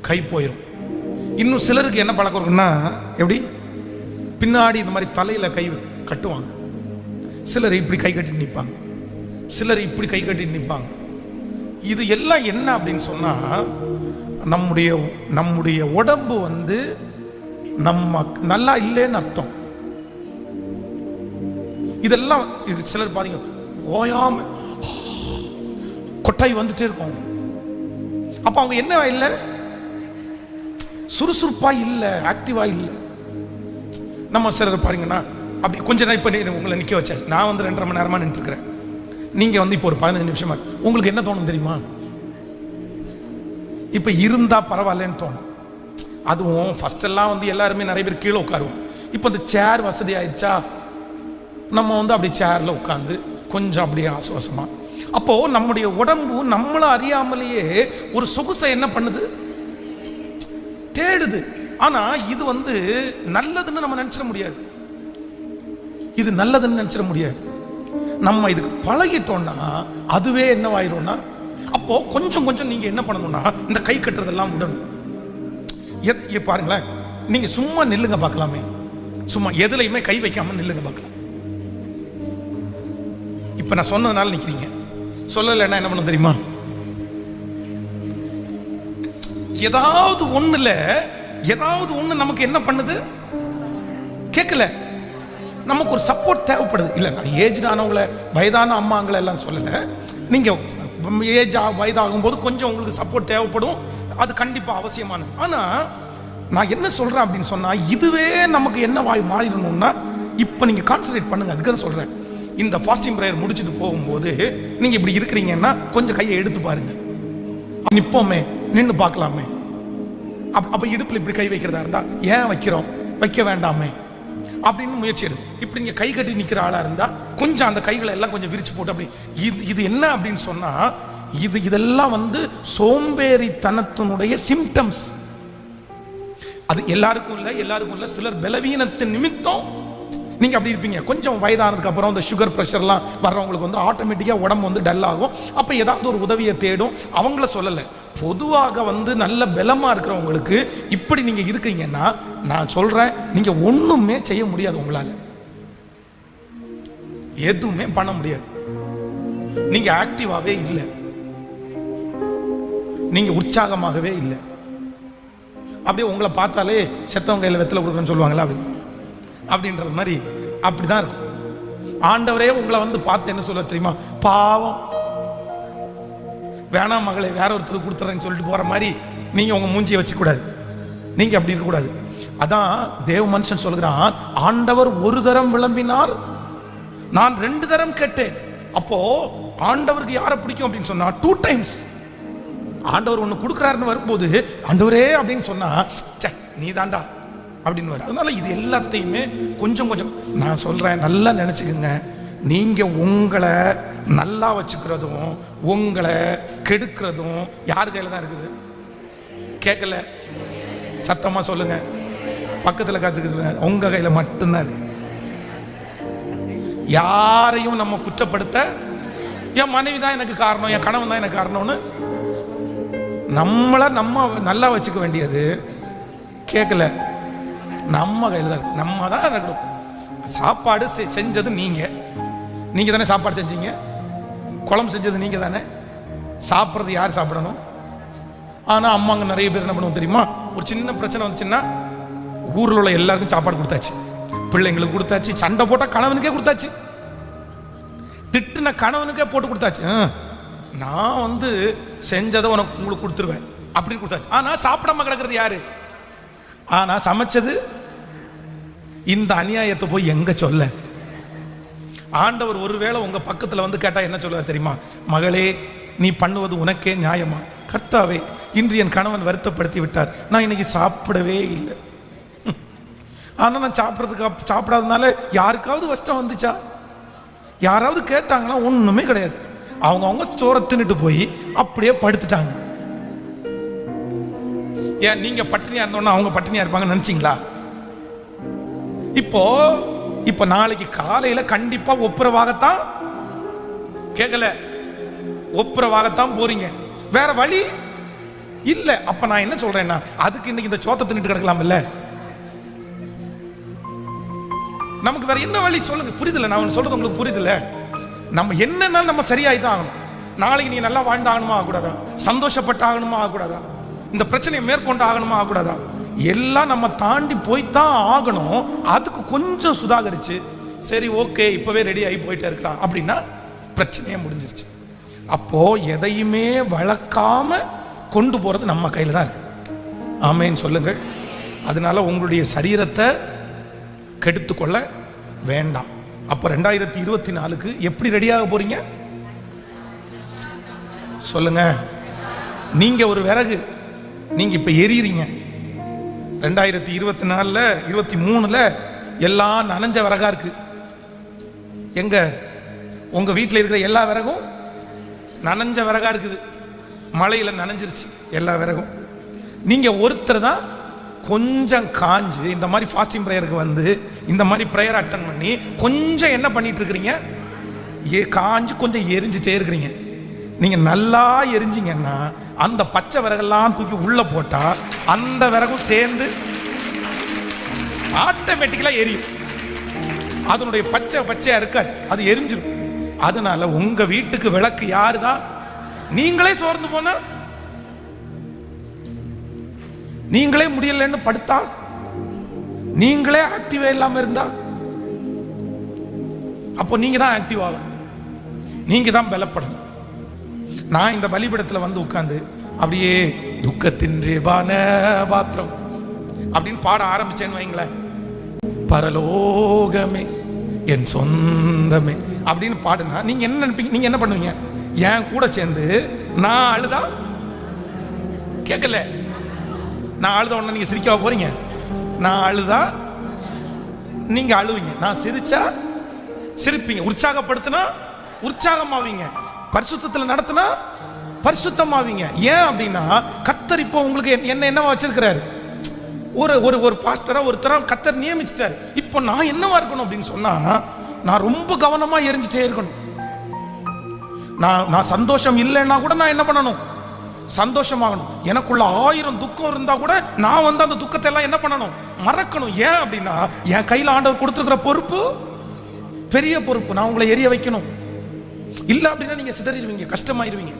கை போயிடும். இன்னும் சிலருக்கு என்ன பழக்கம் இருக்குன்னா, எப்படி பின்னாடி இந்த மாதிரி தலையில கை கட்டுவாங்க. சிலர் இப்படி கை கட்டி நிற்பாங்க, சிலர் இப்படி கை கட்டி நிற்பாங்க. இது எல்லாம் என்ன அப்படின்னு சொன்னா, நம்முடைய உடம்பு நம்ம நல்லா இல்லைன்னு அர்த்தம். இதெல்லாம் இது சிலர் பாருங்க, ஓயாம கொட்டாய் வந்துட்டே இருக்கும். அப்ப அவங்க என்ன இல்லை, சுறுசுறுப்பா இல்லை, ஆக்டிவா இல்லை. நம்ம சிலர் பாருங்கன்னா அப்படி கொஞ்ச நேரம், இப்ப உங்களை நிக்க வச்சேன், நான் 2.5 மணி நேரமா நின்று இருக்கிறேன். நீங்க இப்போ ஒரு 15 நிமிஷமா உங்களுக்கு என்ன தோணும் தெரியுமா? இப்ப இருந்தா பரவாயில்லன்னு தோணும். அதுவும் ஃபர்ஸ்ட் எல்லாம் எல்லாருமே நிறைய பேர் கீழே உட்காருவோம். இப்போ இந்த சேர் வசதி ஆயிடுச்சா, நம்ம அப்படி சேர்ல உட்காந்து கொஞ்சம் அப்படியே ஆசுவாசமா. அப்போ நம்முடைய உடம்பு நம்மள அறியாமலேயே ஒரு சொகுசை என்ன பண்ணுது, தேடுது. ஆனா இது நல்லதுன்னு நம்ம நினைச்சிட முடியாது. இது நல்லதுன்னு நினைச்சிட முடியாது. நம்ம இதுக்கு பழகிட்டோம்னா அதுவே என்னவாயிரும்னா, அப்போ கொஞ்சம் கொஞ்சம் நீங்க என்ன பண்ணணும்னா, இந்த கை கட்டுறதெல்லாம் விடணும். பாருங்களேன், நீங்க சும்மா நில்லுங்க பார்க்கலாமே. சும்மா எதுலையுமே கை வைக்காம நில்லுங்க பார்க்கலாம். இப்போ நான் சொன்னதுனால நிற்கிறீங்க, சொல்லலைன்னா என்ன பண்ண தெரியுமா? ஏதாவது ஒன்று நமக்கு என்ன பண்ணுது? கேட்கல. நமக்கு ஒரு சப்போர்ட் தேவைப்படுது. இல்லை, நான் ஏஜ்டானவங்களை, வயதான அம்மாங்களை எல்லாம் சொல்லலை. நீங்கள் ஏஜ் வயதாகும் போது கொஞ்சம் உங்களுக்கு சப்போர்ட் தேவைப்படும், அது கண்டிப்பாக அவசியமானது. ஆனால் நான் என்ன சொல்கிறேன் அப்படின்னு சொன்னால், இதுவே நமக்கு என்ன மாறிடணும்னா, இப்போ நீங்கள் கான்சன்ட்ரேட் பண்ணுங்க. அதுக்கு தான் சொல்கிறேன். இந்த ஃபாஸ்டிங் ப்ரேயர் முடிச்சுட்டு போகும்போது நீங்கள் இப்படி இருக்கிறீங்கன்னா கொஞ்சம் கையை எடுத்து பாருங்க. நிற்போமே, நின்று பார்க்கலாமே. அப்போ இடுப்பில் இப்படி கை வைக்கிறதா இருந்தால் ஏன் வைக்கிறோம், வைக்க வேண்டாமே அப்படின்னு முயற்சி எடுது. இப்படி நீங்கள் கை கட்டி நிற்கிற ஆளாக இருந்தால் கொஞ்சம் அந்த கைகளை எல்லாம் கொஞ்சம் விரிச்சு போட்டு அப்படி இது என்ன அப்படின்னு சொன்னால், இதெல்லாம் சோம்பேறித்தனத்தினுடைய சிம்டம்ஸ். அது எல்லாருக்கும் இல்லை. சிலர் பலவீனத்தின் நிமித்தம் நீங்கள் அப்படி இருப்பீங்க. கொஞ்சம் வயதானதுக்கு அப்புறம் இந்த சுகர் ப்ரெஷர்லாம் வர்றவங்களுக்கு ஆட்டோமேட்டிக்காக உடம்பு டல் ஆகும். அப்போ ஏதாவது ஒரு உதவியை தேடும். அவங்கள சொல்லலை, பொதுவாக நல்ல பலமாக இருக்கிறவங்களுக்கு இப்படி நீங்கள் இருக்கீங்கன்னா, நான் சொல்கிறேன், நீங்கள் ஒன்றுமே செய்ய முடியாது. உங்களால் எதுவுமே பண்ண முடியாது. நீங்கள் ஆக்டிவாகவே இல்லை, நீங்கள் உற்சாகமாகவே இல்லை. அப்படியே உங்களை பார்த்தாலே செத்தவங்க கையில் வெத்தலை கொடுக்குறேன்னு சொல்லுவாங்களா, அப்படின்றது மாதிரி அப்படிதான் இருக்கும். ஆண்டவரே உங்களை பார்த்து என்ன சொல்ல தெரியுமா? பாவம், வேணாம் மகளே, வேற ஒருத்தருக்கு கொடுத்துறேன்னு சொல்லிட்டு போற மாதிரி நீங்க உங்க மூஞ்சியை வச்சுக்கூடாது. நீங்க அப்படி இருக்கக்கூடாது. அதான் தேவ மனுஷன் சொல்கிறான், ஆண்டவர் ஒரு தரம் விளம்பினார், நான் 2 தரம் கேட்டேன். அப்போ ஆண்டவருக்கு யாரை பிடிக்கும் அப்படின்னு சொன்னா 2 டைம்ஸ். ஆண்டவர் ஒன்று கொடுக்குறாருன்னு வரும்போது ஆண்டவரே அப்படின்னு சொன்னா, நீ தாண்டா அப்படின்னு வரும். அதனால இது எல்லாத்தையுமே கொஞ்சம் நான் சொல்றேன், நல்லா நினைச்சுக்குங்க. நீங்க உங்களை நல்லா வச்சுக்கிறதும் உங்களை கெடுக்கிறதும் யார் கையில தான் இருக்குது? கேட்கல, சத்தமா சொல்லுங்க, பக்கத்தில் காத்துக்கு சொல்லுங்க, உங்க கையில மட்டும்தான் இருக்கு. யாரையும் நம்ம குற்றப்படுத்த, என் மனைவி தான் எனக்கு காரணம், என் கணவன் தான் எனக்கு காரணம்னு நம்மளை நம்ம நல்லா வச்சுக்க வேண்டியது கேட்கல, நம்ம கையில் தான் இருக்கு. நம்ம தான் இருக்கணும். சாப்பாடு செஞ்சது நீங்க தானே சாப்பாடு செஞ்சீங்க, குழம்பு செஞ்சது நீங்க தானே, சாப்பிட்றது யார் சாப்பிடணும்? ஆனால் அம்மாங்க நிறைய பேர் என்ன பண்ணுவோம் தெரியுமா? ஒரு சின்ன பிரச்சனை வந்துச்சுன்னா ஊரில் உள்ள எல்லாருக்கும் சாப்பாடு கொடுத்தாச்சு, பிள்ளைங்களுக்கு கொடுத்தாச்சு, சண்டை போட்டால் கணவனுக்கே கொடுத்தாச்சு, திட்டுன கணவனுக்கே போட்டு கொடுத்தாச்சு. நான் செஞ்சதை உங்களுக்கு கொடுத்துருவேன் அப்படின்னு கொடுத்தாச்சு. ஆனால் சாப்பிடாம கிடக்கிறது யாரு? ஆனா சமைச்சது இந்த அநியாயத்தை போய் எங்க சொல்ல? ஆண்டவர் ஒருவேளை உங்க பக்கத்துல கேட்டா என்ன சொல்லுவார் தெரியுமா? மகளே, நீ பண்ணுவது உனக்கே நியாயமா? கர்த்தாவே, இன்று என் கணவன் வருத்தப்படுத்தி விட்டார், நான் இன்னைக்கு சாப்பிடவே இல்லை. ஆனா நான் சாப்பிடாதனால யாருக்காவது கஷ்டம் வந்துச்சா? யாராவது கேட்டாங்கன்னா ஒண்ணுமே கிடையாது. அவங்க சோறை தின்னுட்டு போய் அப்படியே படுத்துட்டாங்க. ஏன் நீங்க பட்டினியா இருந்தோன்னா அவங்க பட்டினியா இருப்பாங்கன்னு நினைச்சீங்களா? இப்போ நாளைக்கு காலையில கண்டிப்பா ஒப்புரவாகத்தான், கேட்கல, ஒப்புரவாகத்தான் போறீங்க, வேற வழி இல்ல. அப்ப நான் என்ன சொல்றேன்னா, அதுக்கு இன்னைக்கு இந்த சோத்தை தின்னுட்டு கிடக்கலாம் இல்ல? நமக்கு வேற என்ன வழி சொல்லுங்க? புரியுதுல நான் சொல்றது? உங்களுக்கு புரியுதுல? நம்ம என்னன்னா நம்ம சரியாயிதான் ஆகணும். நாளைக்கு நீ நல்லா வாழ்ந்தாகணுமா ஆகக்கூடாதா? சந்தோஷப்பட்டு ஆகணுமா ஆகக்கூடாதா? இந்த பிரச்சனையை மேற்கொண்டு ஆகணுமா ஆகக்கூடாதா? எல்லாம் நம்ம தாண்டி போய்தான் ஆகணும். அதுக்கு கொஞ்சம் சுதாகரிச்சு சரி ஓகே இப்பவே ரெடி ஆகி போயிட்டே இருக்கலாம் அப்படின்னா பிரச்சனையே முடிஞ்சிருச்சு. அப்போ எதையுமே வளர்க்காம கொண்டு போறது நம்ம கையில தான் இருக்கு. ஆமேன்னு சொல்லுங்கள். அதனால உங்களுடைய சரீரத்தை கெடுத்துக்கொள்ள வேண்டாம். அப்போ 2024க்கு எப்படி ரெடியாக போறீங்க சொல்லுங்க. நீங்க ஒரு விறகு, நீங்க இப்ப எரியுறீங்க. 2024ல 23ல எல்லாம் நனைஞ்ச விறகா இருக்கு. எங்க உங்க வீட்டில் இருக்கிற எல்லா விறகும் நனைஞ்ச விறகா இருக்குது. மழையில நனைஞ்சிருச்சு எல்லா விறகும். நீங்க ஒருத்தர் தான் கொஞ்சம் காஞ்சு இந்த மாதிரி ஃபாஸ்டிங் ப்ரேயருக்கு இந்த மாதிரி ப்ரேயர் அட்டன் பண்ணி கொஞ்சம் என்ன பண்ணிட்டு இருக்கிறீங்க? காஞ்சு கொஞ்சம் எரிஞ்சுட்டே இருக்கிறீங்க. நீங்க நல்லா எரிஞ்சிங்கன்னா அந்த பச்சை விறகெல்லாம் தூக்கி உள்ள போட்டா அந்த விறகும் சேர்ந்து ஆட்டோமேட்டிக்கலா எரியும். அதனுடைய பச்சையா இருக்காது, அது எரிஞ்சிடும். அதனால உங்க வீட்டுக்கு விளக்கு யாருதான்? நீங்களே சோர்ந்து போனா, நீங்களே முடியலன்னு படுத்தா, நீங்களே ஆக்டிவா இல்லாம இருந்தா, அப்போ நீங்க தான் ஆக்டிவ் ஆகணும், நீங்க தான் பலப்படணும். நான் இந்த பலிபீடத்துல வந்து உட்கார்ந்து அப்படியே துக்கத்தின் ஜெபான பாத்திரம் அப்படின்னு பாட ஆரம்பிச்சேன்னு வைங்களேன், பரலோகமே என் சொந்தமே அப்படின்னு பாடுனா நீங்க என்ன நினைப்பீங்க? நீங்க என்ன பண்ணுவீங்க? என் கூட சேர்ந்து நான் அழுதா கேட்கல, நான் அழுத உடனே நீங்க சிரிக்கவா போறீங்க? நான் அழுதா நீங்க அழுவீங்க, நான் சிரிச்சா சிரிப்பீங்க, உற்சாகப்படுத்தினா உற்சாகமாவீங்க, பரிசுத்தத்தில் நடத்தினா பரிசுத்தமாவீங்க. ஏன் அப்படின்னா கர்த்தர் இப்போ உங்களுக்கு என்ன என்னவா வச்சிருக்கிறாரு? ஒரு ஒரு ஒரு பாஸ்டரா ஒருத்தரா கர்த்தர் நியமிச்சிட்டாரு. இப்போ நான் என்னவா இருக்கணும் அப்படின்னு சொன்னா, நான் ரொம்ப கவனமா எரிஞ்சிட்டே இருக்கணும். நான் சந்தோஷம் இல்லைன்னா கூட நான் என்ன பண்ணணும்? சந்தோஷமாகணும். எனக்குள்ள 1000 துக்கம் இருந்தா கூட நான் வந்து அந்த துக்கத்தை எல்லாம் என்ன பண்ணணும்? மறக்கணும். ஏன் அப்படின்னா என் கையில் ஆண்டவர் கொடுத்துருக்கிற பொறுப்பு பெரிய பொறுப்பு. நான் உங்களை எரிய வைக்கணும். இல்லை அப்படின்னா நீங்க சிதறிடுவீங்க, கஷ்டமாயிருவீங்க.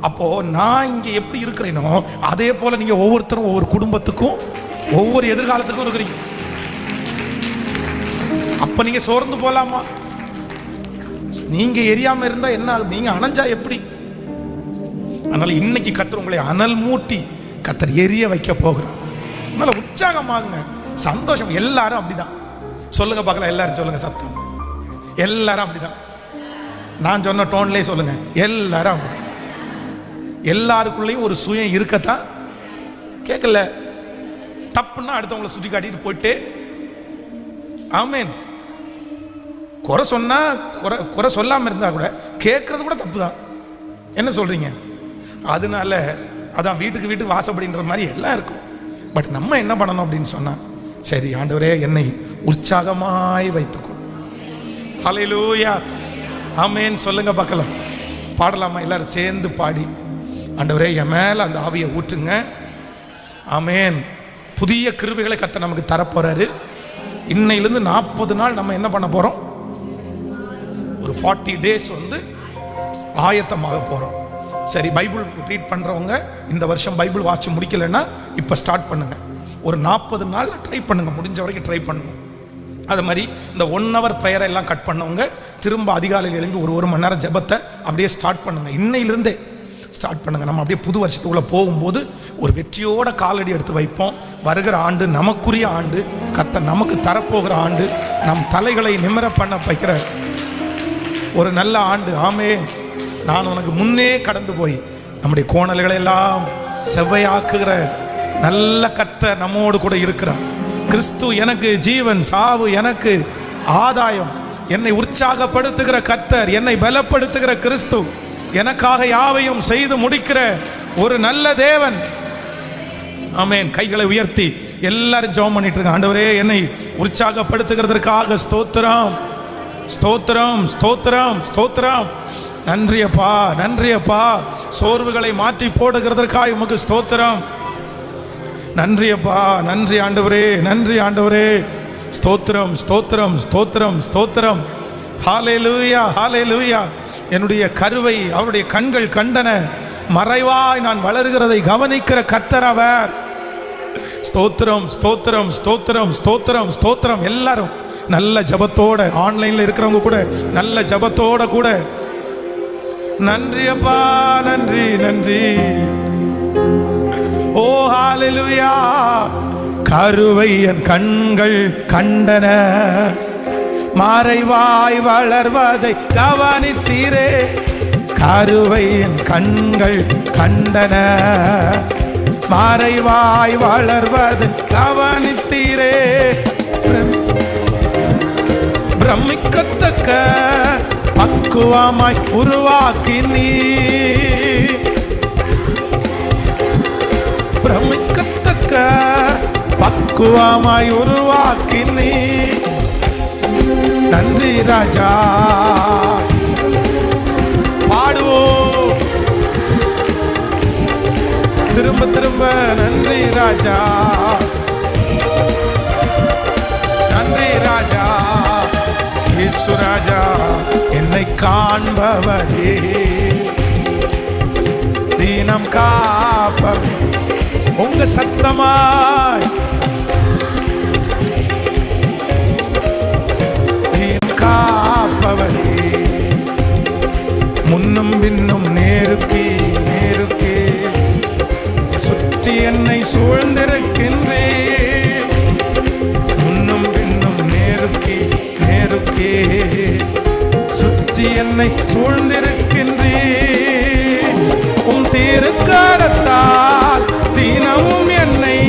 அப்போ நான் இங்க எப்படி இருக்கிறேனோ அதே போல நீங்க ஒவ்வொருத்தரும் ஒவ்வொரு குடும்பத்துக்கும் ஒவ்வொரு எதிர்காலத்துக்கும் இருக்கிறீங்க. அப்ப நீங்க சோர்ந்து போலாமா? நீங்க எரியாம இருந்தா என்ன ஆகுது? நீங்க அணைஞ்சா எப்படி? அதனால இன்னைக்கு கர்த்தர் உங்களை அனல் மூட்டி கர்த்தர் எரிய வைக்க போகிறார். அதனால உற்சாகமாகுங்க, சந்தோஷம். எல்லாரும் அப்படிதான் சொல்லுங்க பார்க்கலாம், எல்லாரும் சொல்லுங்க சத்தம். எல்லாரும் அப்படிதான். நான் சொன்ன டோன்லயே சொல்லுங்க, எல்லாரும் அப்படிதான். எல்லாருக்குள்ளேயும் ஒரு சுயம் இருக்கத்தான். கேட்கல தப்புன்னா அடுத்தவங்களை சுட்டி காட்டிட்டு போயிட்டு ஆமேன். குறை சொன்னா குறை சொல்லாம இருந்தா கூட கேட்கறது கூட தப்பு தான். என்ன சொல்றீங்க? அதனால அதான் வீட்டுக்கு வீட்டுக்கு வாசப்படின்ற மாதிரி எல்லாம் இருக்கும். பட் நம்ம என்ன பண்ணணும் அப்படின்னு சொன்னா, சரி ஆண்டவரே என்னை உற்சாகமாய் வைத்துக்கோ. ஹல்லேலூயா, ஆமேன். சொல்லுங்க பார்க்கலாம், பாடலாமா? எல்லாரும் சேர்ந்து பாடி, ஆண்டவரே என் மேல அந்த ஆவியை ஊற்றுங்க. ஆமேன். புதிய கிருபைகளை கர்த்தர் நமக்கு தரப்போறாரு. இன்னையிலிருந்து 40 நாள் நம்ம என்ன பண்ண போறோம்? ஒரு 40 days வந்து ஆயத்தமாக போறோம். சரி, பைபிள் ரீட் பண்றவங்க இந்த வருஷம் பைபிள் வாட்சி முடிக்கலைன்னா இப்போ ஸ்டார்ட் பண்ணுங்க. ஒரு 40 நாள் ட்ரை பண்ணுங்க, முடிஞ்ச வரைக்கும் ட்ரை பண்ணுங்க. அது மாதிரி இந்த 1 hour ப்ரேயரை எல்லாம் கட் பண்ணவங்க திரும்ப அதிகாலையில் எழுந்து ஒரு மணி நேரம் ஜெபத்தை அப்படியே ஸ்டார்ட் பண்ணுங்க. இன்னையிலிருந்தே ஸ்டார்ட் பண்ணுங்க. நம்ம அப்படியே புது வருஷத்துக்குள்ள போகும்போது ஒரு வெற்றியோட காலடி எடுத்து வைப்போம். வருகிற ஆண்டு நமக்குரிய ஆண்டு, கர்த்தர் நமக்கு தரப்போகிற ஆண்டு, நம் தலைகளை நிமிர பண்ண வைக்கிற ஒரு நல்ல ஆண்டு. ஆமென். நான் உனக்கு முன்னே கடந்து போய் நம்முடைய கோணல்களை எல்லாம் செவ்வையாக்குகிற நல்ல கர்த்தர் நம்மோடு கூட இருக்கிறார். கிறிஸ்து எனக்கு ஜீவன், சாவு எனக்கு ஆதாயம். என்னை உற்சாகப்படுத்துகிற கர்த்தர், என்னை பலப்படுத்துகிற கிறிஸ்து, எனக்காக யாவையும் செய்து முடிக்கிற ஒரு நல்ல தேவன். ஆமென். கைகளை உயர்த்தி எல்லாரும் ஜெபம் பண்ணிட்டு இருக்க. ஆண்டவரே என்னை உற்சாகப்படுத்துகிறதற்காக ஸ்தோத்திரம், ஸ்தோத்திரம், ஸ்தோத்திரம், ஸ்தோத்திரம். நன்றியப்பா, நன்றியப்பா. சோர்வுகளை மாற்றி போடுகிறதற்காக உமக்கு ஸ்தோத்திரம். நன்றியப்பா, நன்றி ஆண்டவரே, நன்றி ஆண்டவரே. ஸ்தோத்திரம், ஸ்தோத்திரம், ஸ்தோத்திரம், ஸ்தோத்திரம். ஹல்லேலூயா, ஹல்லேலூயா. என்னுடைய கருவை அவருடைய கண்கள் கண்டன, மறைவாய் நான் வளர்கிறதை கவனிக்கிற கர்த்தர் அவர். ஸ்தோத்திரம், ஸ்தோத்திரம், ஸ்தோத்திரம், ஸ்தோத்திரம், ஸ்தோத்திரம். எல்லாரும் நல்ல ஜபத்தோட, ஆன்லைன்ல இருக்கிறவங்க கூட நல்ல ஜபத்தோட கூட நன்றியப்பா, நன்றி, நன்றி. ஓ ஹல்லேலூயா. கருவை என் கண்கள் கண்டன, மறைவாய் வளர்வதை கவனித்தீரே. கருவை என் கண்கள் கண்டன, மறைவாய் வளர்வதை கவனித்தீரே. பிரமிக்கத்தக்க பக்குவமாய் உருவாக்கி நீ, பிரமிக்கத்தக்க பக்குவமாய் உருவாக்கி நீ. நன்றி ராஜா. பாடுவோம் திரும்ப திரும்ப, நன்றி ராஜா, நன்றி ராஜா. இயேசு ராஜா என்னை காண்பவரே, தீனம் காப்பவர். உங்க சத்தமாய் தீனம் காப்பவரே, முன்னும் பின்னும் நேருக்கே நேருக்கே சுற்றி என்னை சூழ்ந்திருக்கின்றே, முன்னும் பின்னும் நேருக்கே நேருக்கே சுற்றி என்னை சூழ்ந்திருக்கின்றே. உம் திருக்கரத்தால் தினமும் என்னை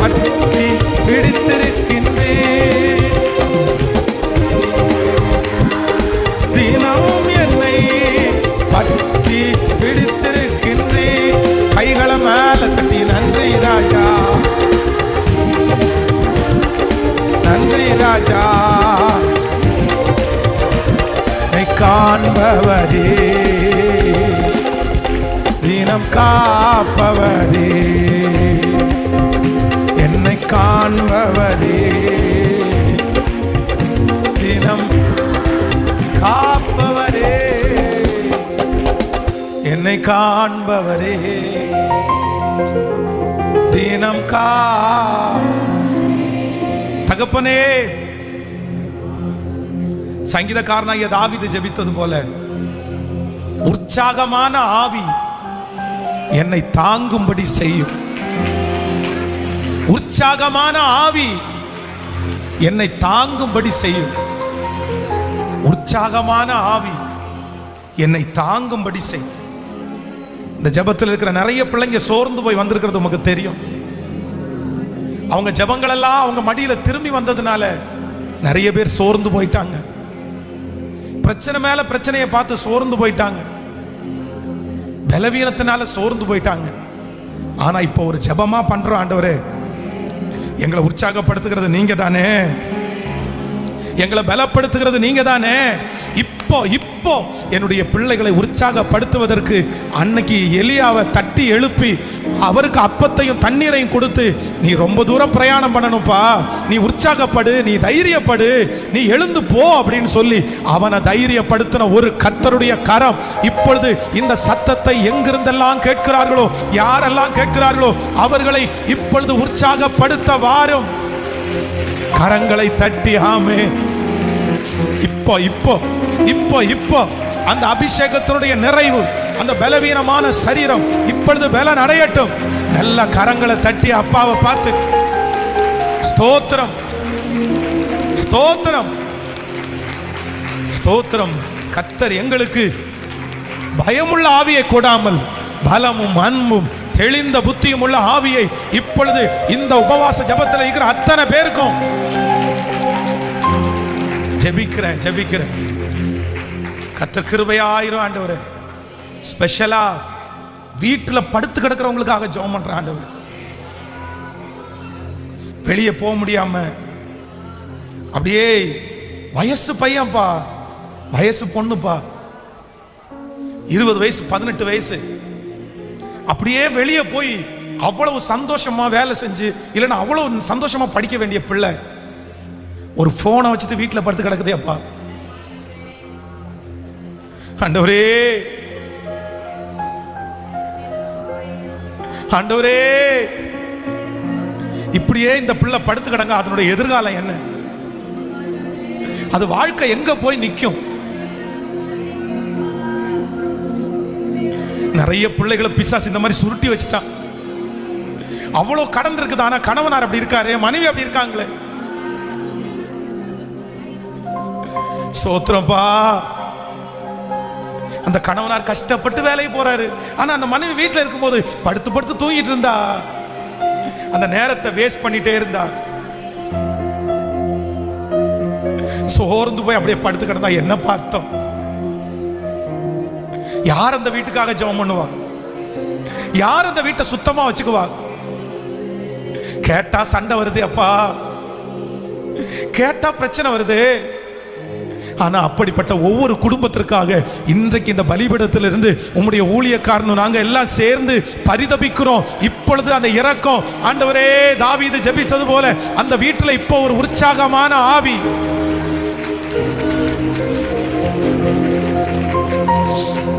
பற்றி பிடித்திருக்கின்றே, தினமும் என்னை பற்றி பிடித்திருக்கின்றே. கைகளை மேல தட்டி நன்றி ராஜா, நன்றி ராஜா. என்னை காண்பவரே, தினம் காப்பவரே, என்னை காண்பவரே, தினம் காப்பவரே, என்னை காண்பவரே, தினம் தகப்பனே. சங்கீதக்காரனாகிய தாவீது ஜெபித்தது போல உற்சாகமான ஆவி என்னை தாங்கும்படி செய்யும். உற்சாகமான ஆவி என்னை தாங்கும்படி செய்யும். உற்சாகமான ஆவி என்னை தாங்கும்படி செய்யும். இந்த ஜெபத்தில் இருக்கிற நிறைய பிள்ளைங்க சோர்ந்து போய் வந்திருக்கிறது உமக்கு தெரியும். அவங்க ஜெபங்கள் எல்லாம் அவங்க மடியில திரும்பி வந்ததுனால நிறைய பேர் சோர்ந்து போயிட்டாங்க. பிரச்சனை மேல பிரச்சனையை பார்த்து சோர்ந்து போயிட்டாங்க. பலவீனத்தினால சோர்ந்து போயிட்டாங்க. ஆனா இப்போ ஒரு ஜெபமா பண்றோம், ஆண்டவரே எங்களை உற்சாகப்படுத்துகிறது நீங்க தானே, எங்களை பலப்படுத்துகிறது நீங்க தானே. இப்போ என்னுடைய பிள்ளைகளை உற்சாகப்படுத்துவதற்கு அன்னைக்கு எலியாவை தட்டி எழுப்பி அவருக்கு அப்பத்தையும் தண்ணீரையும் கொடுத்து, நீ ரொம்ப தூரம் பிரயாணம் பண்ணணும்பா, நீ உற்சாகப்படு, நீ தைரியப்படு, நீ எழுந்து போ அப்படின்னு சொல்லி அவனை தைரியப்படுத்தின ஒரு கர்த்தருடைய கரம் இப்பொழுது இந்த சத்தத்தை எங்கிருந்தெல்லாம் கேட்கிறார்களோ, யாரெல்லாம் கேட்கிறார்களோ அவர்களை இப்பொழுது உற்சாகப்படுத்த வாரும். கரங்களை தட்டி ஆமே. இப்போ இப்போ இப்போ இப்போ அந்த அபிஷேகத்தினுடைய நிறைவு, அந்த பலவீனமான சரீரம் இப்பொழுது பலன் அடையட்டும். நல்ல கரங்களை தட்டி அப்பாவை பார்த்து ஸ்தோத்திரம் ஸ்தோத்திரம் ஸ்தோத்திரம். கர்த்தர் எங்களுக்கு பயமுள்ள ஆவியை கொடாமல் பலமும் அன்பும் தெளிந்த புத்தியும் உள்ள ஆவியை இப்பொழுது இந்த உபவாச ஜெபத்தில் இருக்கிற அத்தனை பேருக்கும் ஜெபிக்கிறேன். கர்த்தர் கிருபையாயிரும் ஆண்டவரே. ஸ்பெஷலா வீட்டில் படுத்து கிடக்கிறவங்களுக்காக ஜெபம் பண்றேன் ஆண்டவரே. வெளியே போக முடியாம அப்படியே வயசு பையன்பா, வயசு பொண்ணுப்பா, 20 வயசு 18 வயசு, அப்படியே வெளியே போய் அவ்வளவு சந்தோஷமா வேலை செஞ்சு இல்லைன்னா அவ்வளவு சந்தோஷமா படிக்க வேண்டிய பிள்ளை ஒரு போனை வச்சுட்டு வீட்டில் படுத்து கிடக்குதே அப்பா. ஆண்டவரே ஆண்டவரே, இப்படியே இந்த பிள்ளை படுத்து கிடங்க, அதனுடைய எதிர்காலம் என்ன? அது வாழ்க்கை எங்க போய் நிற்கும்? நிறைய பிள்ளைகளை பிசாசு இந்த மாதிரி சுருட்டி வச்சுட்டான். அவ்வளவு கடன் இருக்குது, ஆனா கணவனார் அப்படி இருக்காரு, மனைவி அப்படி இருக்காங்களே. சோத்திரப்பா, அந்த கணவனார் கஷ்டப்பட்டு வேலைக்கு போறாரு, ஆனா அந்த மனைவி வீட்டில் இருக்கும்போது படுத்து படுத்து தூங்கிட்டு இருந்தா, அந்த நேரத்தை வேஸ்ட் பண்ணிட்டே இருந்தா. சோர்ந்து போய் அப்படியே படுத்து கிடந்தா என்ன பார்த்தோம்? யார் அந்த வீட்டுக்காக ஜெபம் பண்ணுவா? யார் அந்த வீட்டை சுத்தமா வச்சுக்குவா? கேட்டா சண்டை வருது அப்பா, கேட்டா பிரச்சனை வருது. ஆனா அப்படிப்பட்ட ஒவ்வொரு குடும்பத்திற்காக இன்றைக்கு இந்த பலிபீடத்திலிருந்து உம்முடைய ஊழியக்காரனும் நாங்க எல்லாம் சேர்ந்து பரிதபிக்கிறோம். இப்பொழுது அந்த இரக்கம், ஆண்டவரே தாவீது ஜெபிச்சது போல அந்த வீட்டில் இப்போ ஒரு உற்சாகமான ஆவி,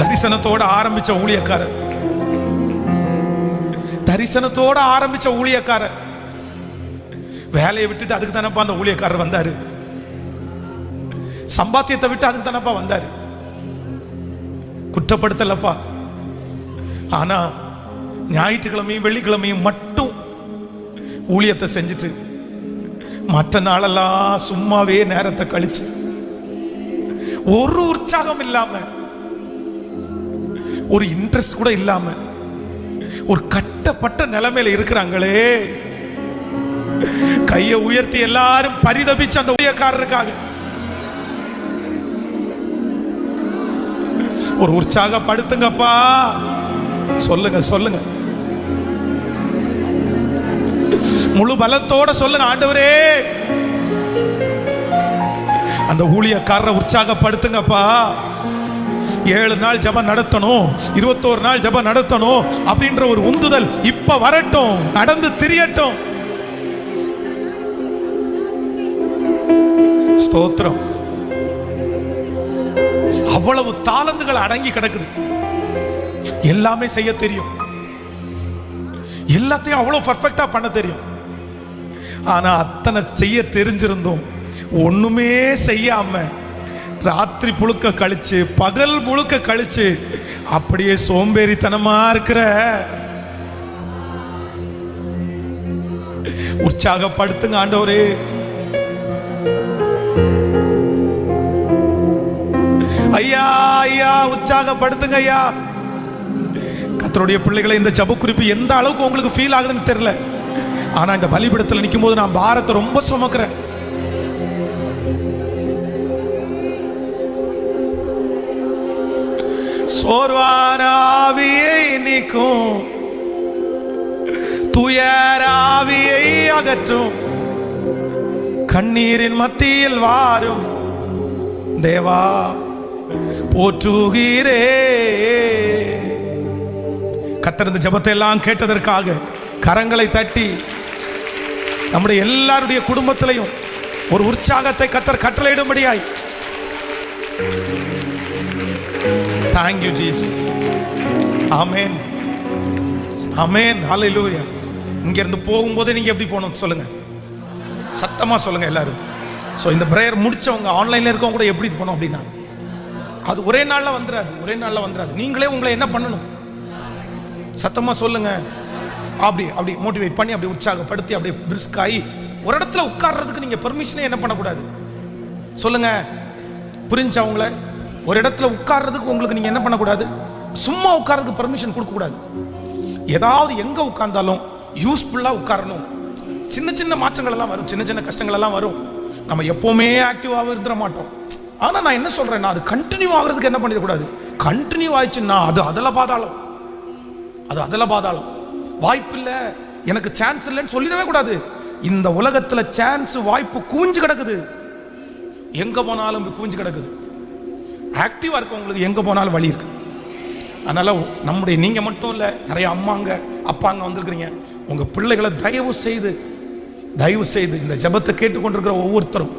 தரிசனத்தோட ஆரம்பிச்ச ஊழியக்காரர், தரிசனத்தோட ஆரம்பிச்ச ஊழியக்காரர் வேலையை விட்டுட்டு அதுக்கு தானப்பா அந்த ஊழியக்காரர் வந்தாரு. சம்பாத்தியத்தை விட்டு அதுக்கு தானப்பா வந்தாரு. குற்றப்படுத்தலப்பா. ஆனா ஞாயிற்றுக்கிழமையும் வெள்ளிக்கிழமையும் மட்டும் ஊழியத்தை செஞ்சுட்டு மற்ற நாளெல்லாம் சும்மாவே நேரத்தை கழிச்சு ஒரு உற்சாகம் இல்லாம, ஒரு இன்ட்ரெஸ்ட் கூட இல்லாம ஒரு கட்டப்பட்ட நிலைமையில இருக்கிறாங்களே. கையை உயர்த்தி எல்லாரும் பரிதபிச்சு அந்த ஊழியக்காரருக்காக ஒரு உற்சாகப்படுத்துங்கப்பா. சொல்லுங்க சொல்லுங்க, முழு பலத்தோட சொல்லுங்க, ஆண்டவரே அந்த ஊழியக்காரரை உற்சாகப்படுத்துங்கப்பா. 7 நாள் ஜெபம் நடத்தணும், 21 நாள் ஜெபம் நடத்தணும் அப்படின்ற ஒரு உந்துதல் இப்ப வரட்டும், நடந்து திரியட்டும். ஸ்தோத்திரம். அவ்வளவு தாளந்துகள் அடங்கி கிடக்குது. எல்லாமே செய்ய தெரியும், எல்லாத்தையும் அவ்வளவு பர்ஃபெக்டா பண்ண தெரியும். ஆனா அத்தனை செய்ய தெரிஞ்சிருந்தோம் ஒண்ணுமே செய்யாம ராத்திரி முழுக்க கழிச்சு பகல் முழுக்க கழிச்சு அப்படியே சோம்பேறித்தனமா இருக்கிற உற்சாகப்படுத்துங்க ஆண்டவரே. ஐயா ஐயா உற்சாகப்படுத்துங்க ஐயா. கர்த்தருடைய பிள்ளைகளை, இந்த ஜெப குறிப்பு எந்த அளவுக்கு உங்களுக்கு ஃபீல் ஆகுதுன்னு தெரியல. ஆனா இந்த பலிபீடத்தில் நிற்கும் போது நான் பாரத்தை ரொம்ப சுமக்கிறேன். சோர்வானாவியை நீக்கும், துயராவியை அகற்றும், கண்ணீரின் மத்தியில் வாரும் தேவா போற்றுகிறே. கர்த்தர் இந்த ஜெபத்தை எல்லாம் கேட்டதற்காக கரங்களை தட்டி நம்முடைய எல்லாருடைய குடும்பத்திலையும் ஒரு உற்சாகத்தை கர்த்தர் கட்டளையிடும்படியாய். Thank you Jesus. Amen. Amen. Hallelujah. இங்க இருந்து போகும்போது நீங்க எப்படி போகணும் சொல்லுங்க, சத்தமா சொல்லுங்க எல்லாரும். ஸோ இந்த பிரேயர் முடிச்சவங்க ஆன்லைன்ல இருக்கவங்க கூட எப்படி போகணும் அப்படின்னா, அது ஒரே நாள்ல வந்துடாது, ஒரே நாள்ல வந்துடாது. நீங்களே உங்களை என்ன பண்ணணும் சத்தமா சொல்லுங்க. அப்படி அப்படி மோட்டிவேட் பண்ணி அப்படி உற்சாகப்படுத்தி அப்படியே பிரிஸ்க் ஆகி ஒரு இடத்துல உட்கார்றதுக்கு நீங்க பெர்மிஷனே என்ன பண்ணக்கூடாது சொல்லுங்க. புரிஞ்சு அவங்கள ஒரு இடத்துல உட்கார்றதுக்கு உங்களுக்கு நீங்க என்ன பண்ணக்கூடாது, சும்மா உட்கார்றதுக்கு பெர்மிஷன் கொடுக்க கூடாது. ஏதாவது எங்க உட்கார்ந்தாலும் யூஸ்ஃபுல்லா உட்காரணும். சின்ன சின்ன மாற்றங்கள் எல்லாம் வரும், சின்ன சின்ன கஷ்டங்கள் எல்லாம் வரும். நம்ம எப்பவுமே ஆக்டிவாக இருந்துட மாட்டோம். ஆனா நான் என்ன சொல்றேன்னா, அது கண்டினியூ ஆகுறதுக்கு என்ன பண்ணிடக்கூடாது. கண்டினியூ ஆயிடுச்சுன்னா அது அதில் பாதாளம், அது அதில் பாதாளம். வாய்ப்பு இல்லை, எனக்கு சான்ஸ் இல்லைன்னு சொல்லிடவே கூடாது. இந்த உலகத்துல சான்ஸ் வாய்ப்பு கூஞ்சு கிடக்குது, எங்க போனாலும் கூஞ்சு கிடக்குது. ஆக்டிவா இருக்கவங்களுக்கு எங்க போனாலும் வழி இருக்கு. அதனால நம்முடைய நீங்க மட்டும் இல்ல, நிறைய அம்மாங்க அப்பாங்க வந்திருக்கிறீங்க. உங்க பிள்ளைகளை தயவு செய்து இந்த ஜெபத்தை கேட்டுக்கொண்டிருக்கிற ஒவ்வொருத்தரும்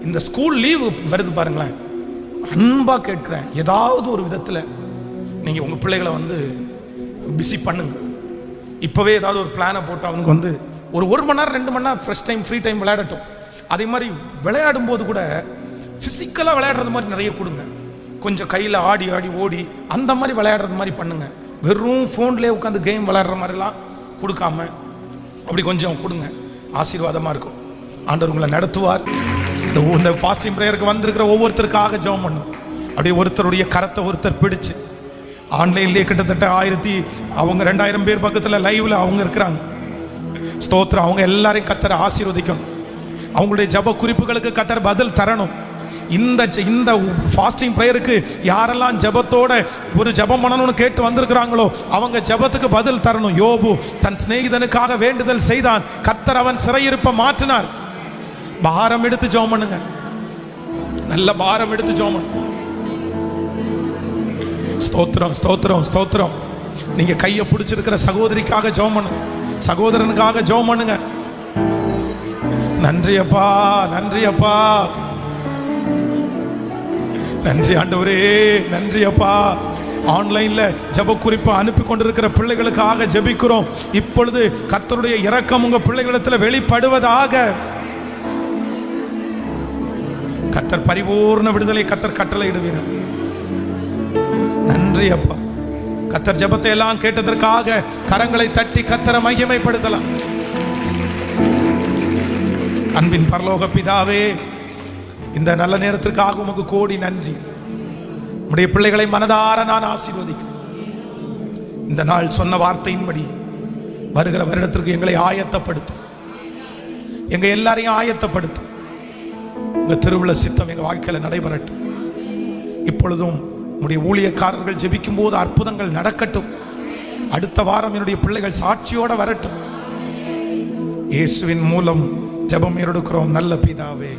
இந்த ஸ்கூல் லீவு வருது பாருங்களேன், அன்பா கேட்கிறேன், ஏதாவது ஒரு விதத்தில் நீங்க உங்க பிள்ளைகளை வந்து பிஸி பண்ணுங்க. இப்பவே ஏதாவது ஒரு பிளானை போட்டு அவனுக்கு வந்து ஒரு மணி நேரம் 2 மணி நேரம் ஃப்ரெஷ் டைம் ஃப்ரீ டைம் விளையாடட்டும். அதே மாதிரி விளையாடும் போது கூட பிசிக்கலா விளையாடுறது மாதிரி நிறைய கொடுங்க. கொஞ்சம் கையில் ஆடி ஓடி அந்த மாதிரி விளையாடுறது மாதிரி பண்ணுங்க. வெறும் ஃபோன்லேயே உட்காந்து கேம் விளையாடுற மாதிரிலாம் கொடுக்காம அப்படி கொஞ்சம் கொடுங்க, ஆசீர்வாதமாக இருக்கும். ஆண்டவர் உங்களை நடத்துவார். இந்த ஃபாஸ்டிங் ப்ரேயருக்கு வந்திருக்கிற ஒவ்வொருத்தருக்காக ஜெபம் பண்ணும். அப்படியே ஒருத்தருடைய கரத்தை ஒருத்தர் பிடிச்சு ஆன்லைன்லேயே கிட்டத்தட்ட 2000 பேர் பக்கத்தில் லைவ்ல அவங்க இருக்கிறாங்க. ஸ்தோத்திரம். அவங்க எல்லாரையும் கர்த்தர் ஆசீர்வதிக்கணும். அவங்களுடைய ஜெப குறிப்புகளுக்கு கர்த்தர் பதில் தரணும். இந்த ஃபாஸ்டிங் ப்ரேயருக்கு யாரெல்லாம் ஜெபத்தோட ஒரு ஜெபம் பண்ணணும்னு கேட்டு வந்திருக்கிறாங்களோ அவங்க ஜெபத்துக்கு பதில் தரணும். யோபு தன் சிநேகிதனுக்காக வேண்டுதல் செய்தான், கர்த்தர் அவன் சிறையிருப்பை மாற்றினார். பாரம் எடுத்து ஜெபம் பண்ணுங்க, நல்ல பாரம் எடுத்து ஜெபம் பண்ணுங்க. ஸ்தோத்திரம் ஸ்தோத்திரம் ஸ்தோத்திரம். நீங்க கையை பிடிச்சிருக்கிற சகோதரிக்காக ஜெபம் பண்ணுங்க, சகோதரனுக்காக ஜெபம் பண்ணுங்க. நன்றி அப்பா, நன்றி அப்பா, நன்றி ஆண்டவரே, நன்றி அப்பா. ஆன்லைன்ல ஜெப குறிப்பை அனுப்பி கொண்டிருக்கிற பிள்ளைகளுக்காக ஜெபிக்கிறோம். இப்பொழுது கர்த்தருடைய இரக்கம் உங்க பிள்ளைகளிடத்தில் வெளிப்படுவதாக. கர்த்தர் பரிபூர்ண விடுதலை கர்த்தர் கட்டளையிடுவீர். நன்றி அப்பா. கர்த்தர் ஜெபத்தை எல்லாம் கேட்டதற்காக கரங்களை தட்டி கர்த்தரை மகிமைப்படுத்தலாம். அன்பின் பரலோக பிதாவே, இந்த நல்ல நேரத்திற்காக உமக்கு கோடி நன்றி. உம்முடைய பிள்ளைகளை மனதார நான் ஆசீர்வதிக்கிறேன். இந்த நாள் சொன்ன வார்த்தையின்படி வருகிற வருடத்திற்கு எங்களை ஆயத்தப்படுத்தும். எங்க எல்லாரையும் ஆயத்தப்படுத்தும். உங்க திருவுள்ள சித்தம் எங்க வாழ்க்கையில நடைபெறட்டும். இப்பொழுதும் உடைய ஊழியக்காரர்கள் ஜெபிக்கும் போது அற்புதங்கள் நடக்கட்டும். அடுத்த வாரம் என்னுடைய பிள்ளைகள் சாட்சியோட வரட்டும். இயேசுவின் மூலம் ஜெபம் எடுக்கிறோம் நல்ல பிதாவே.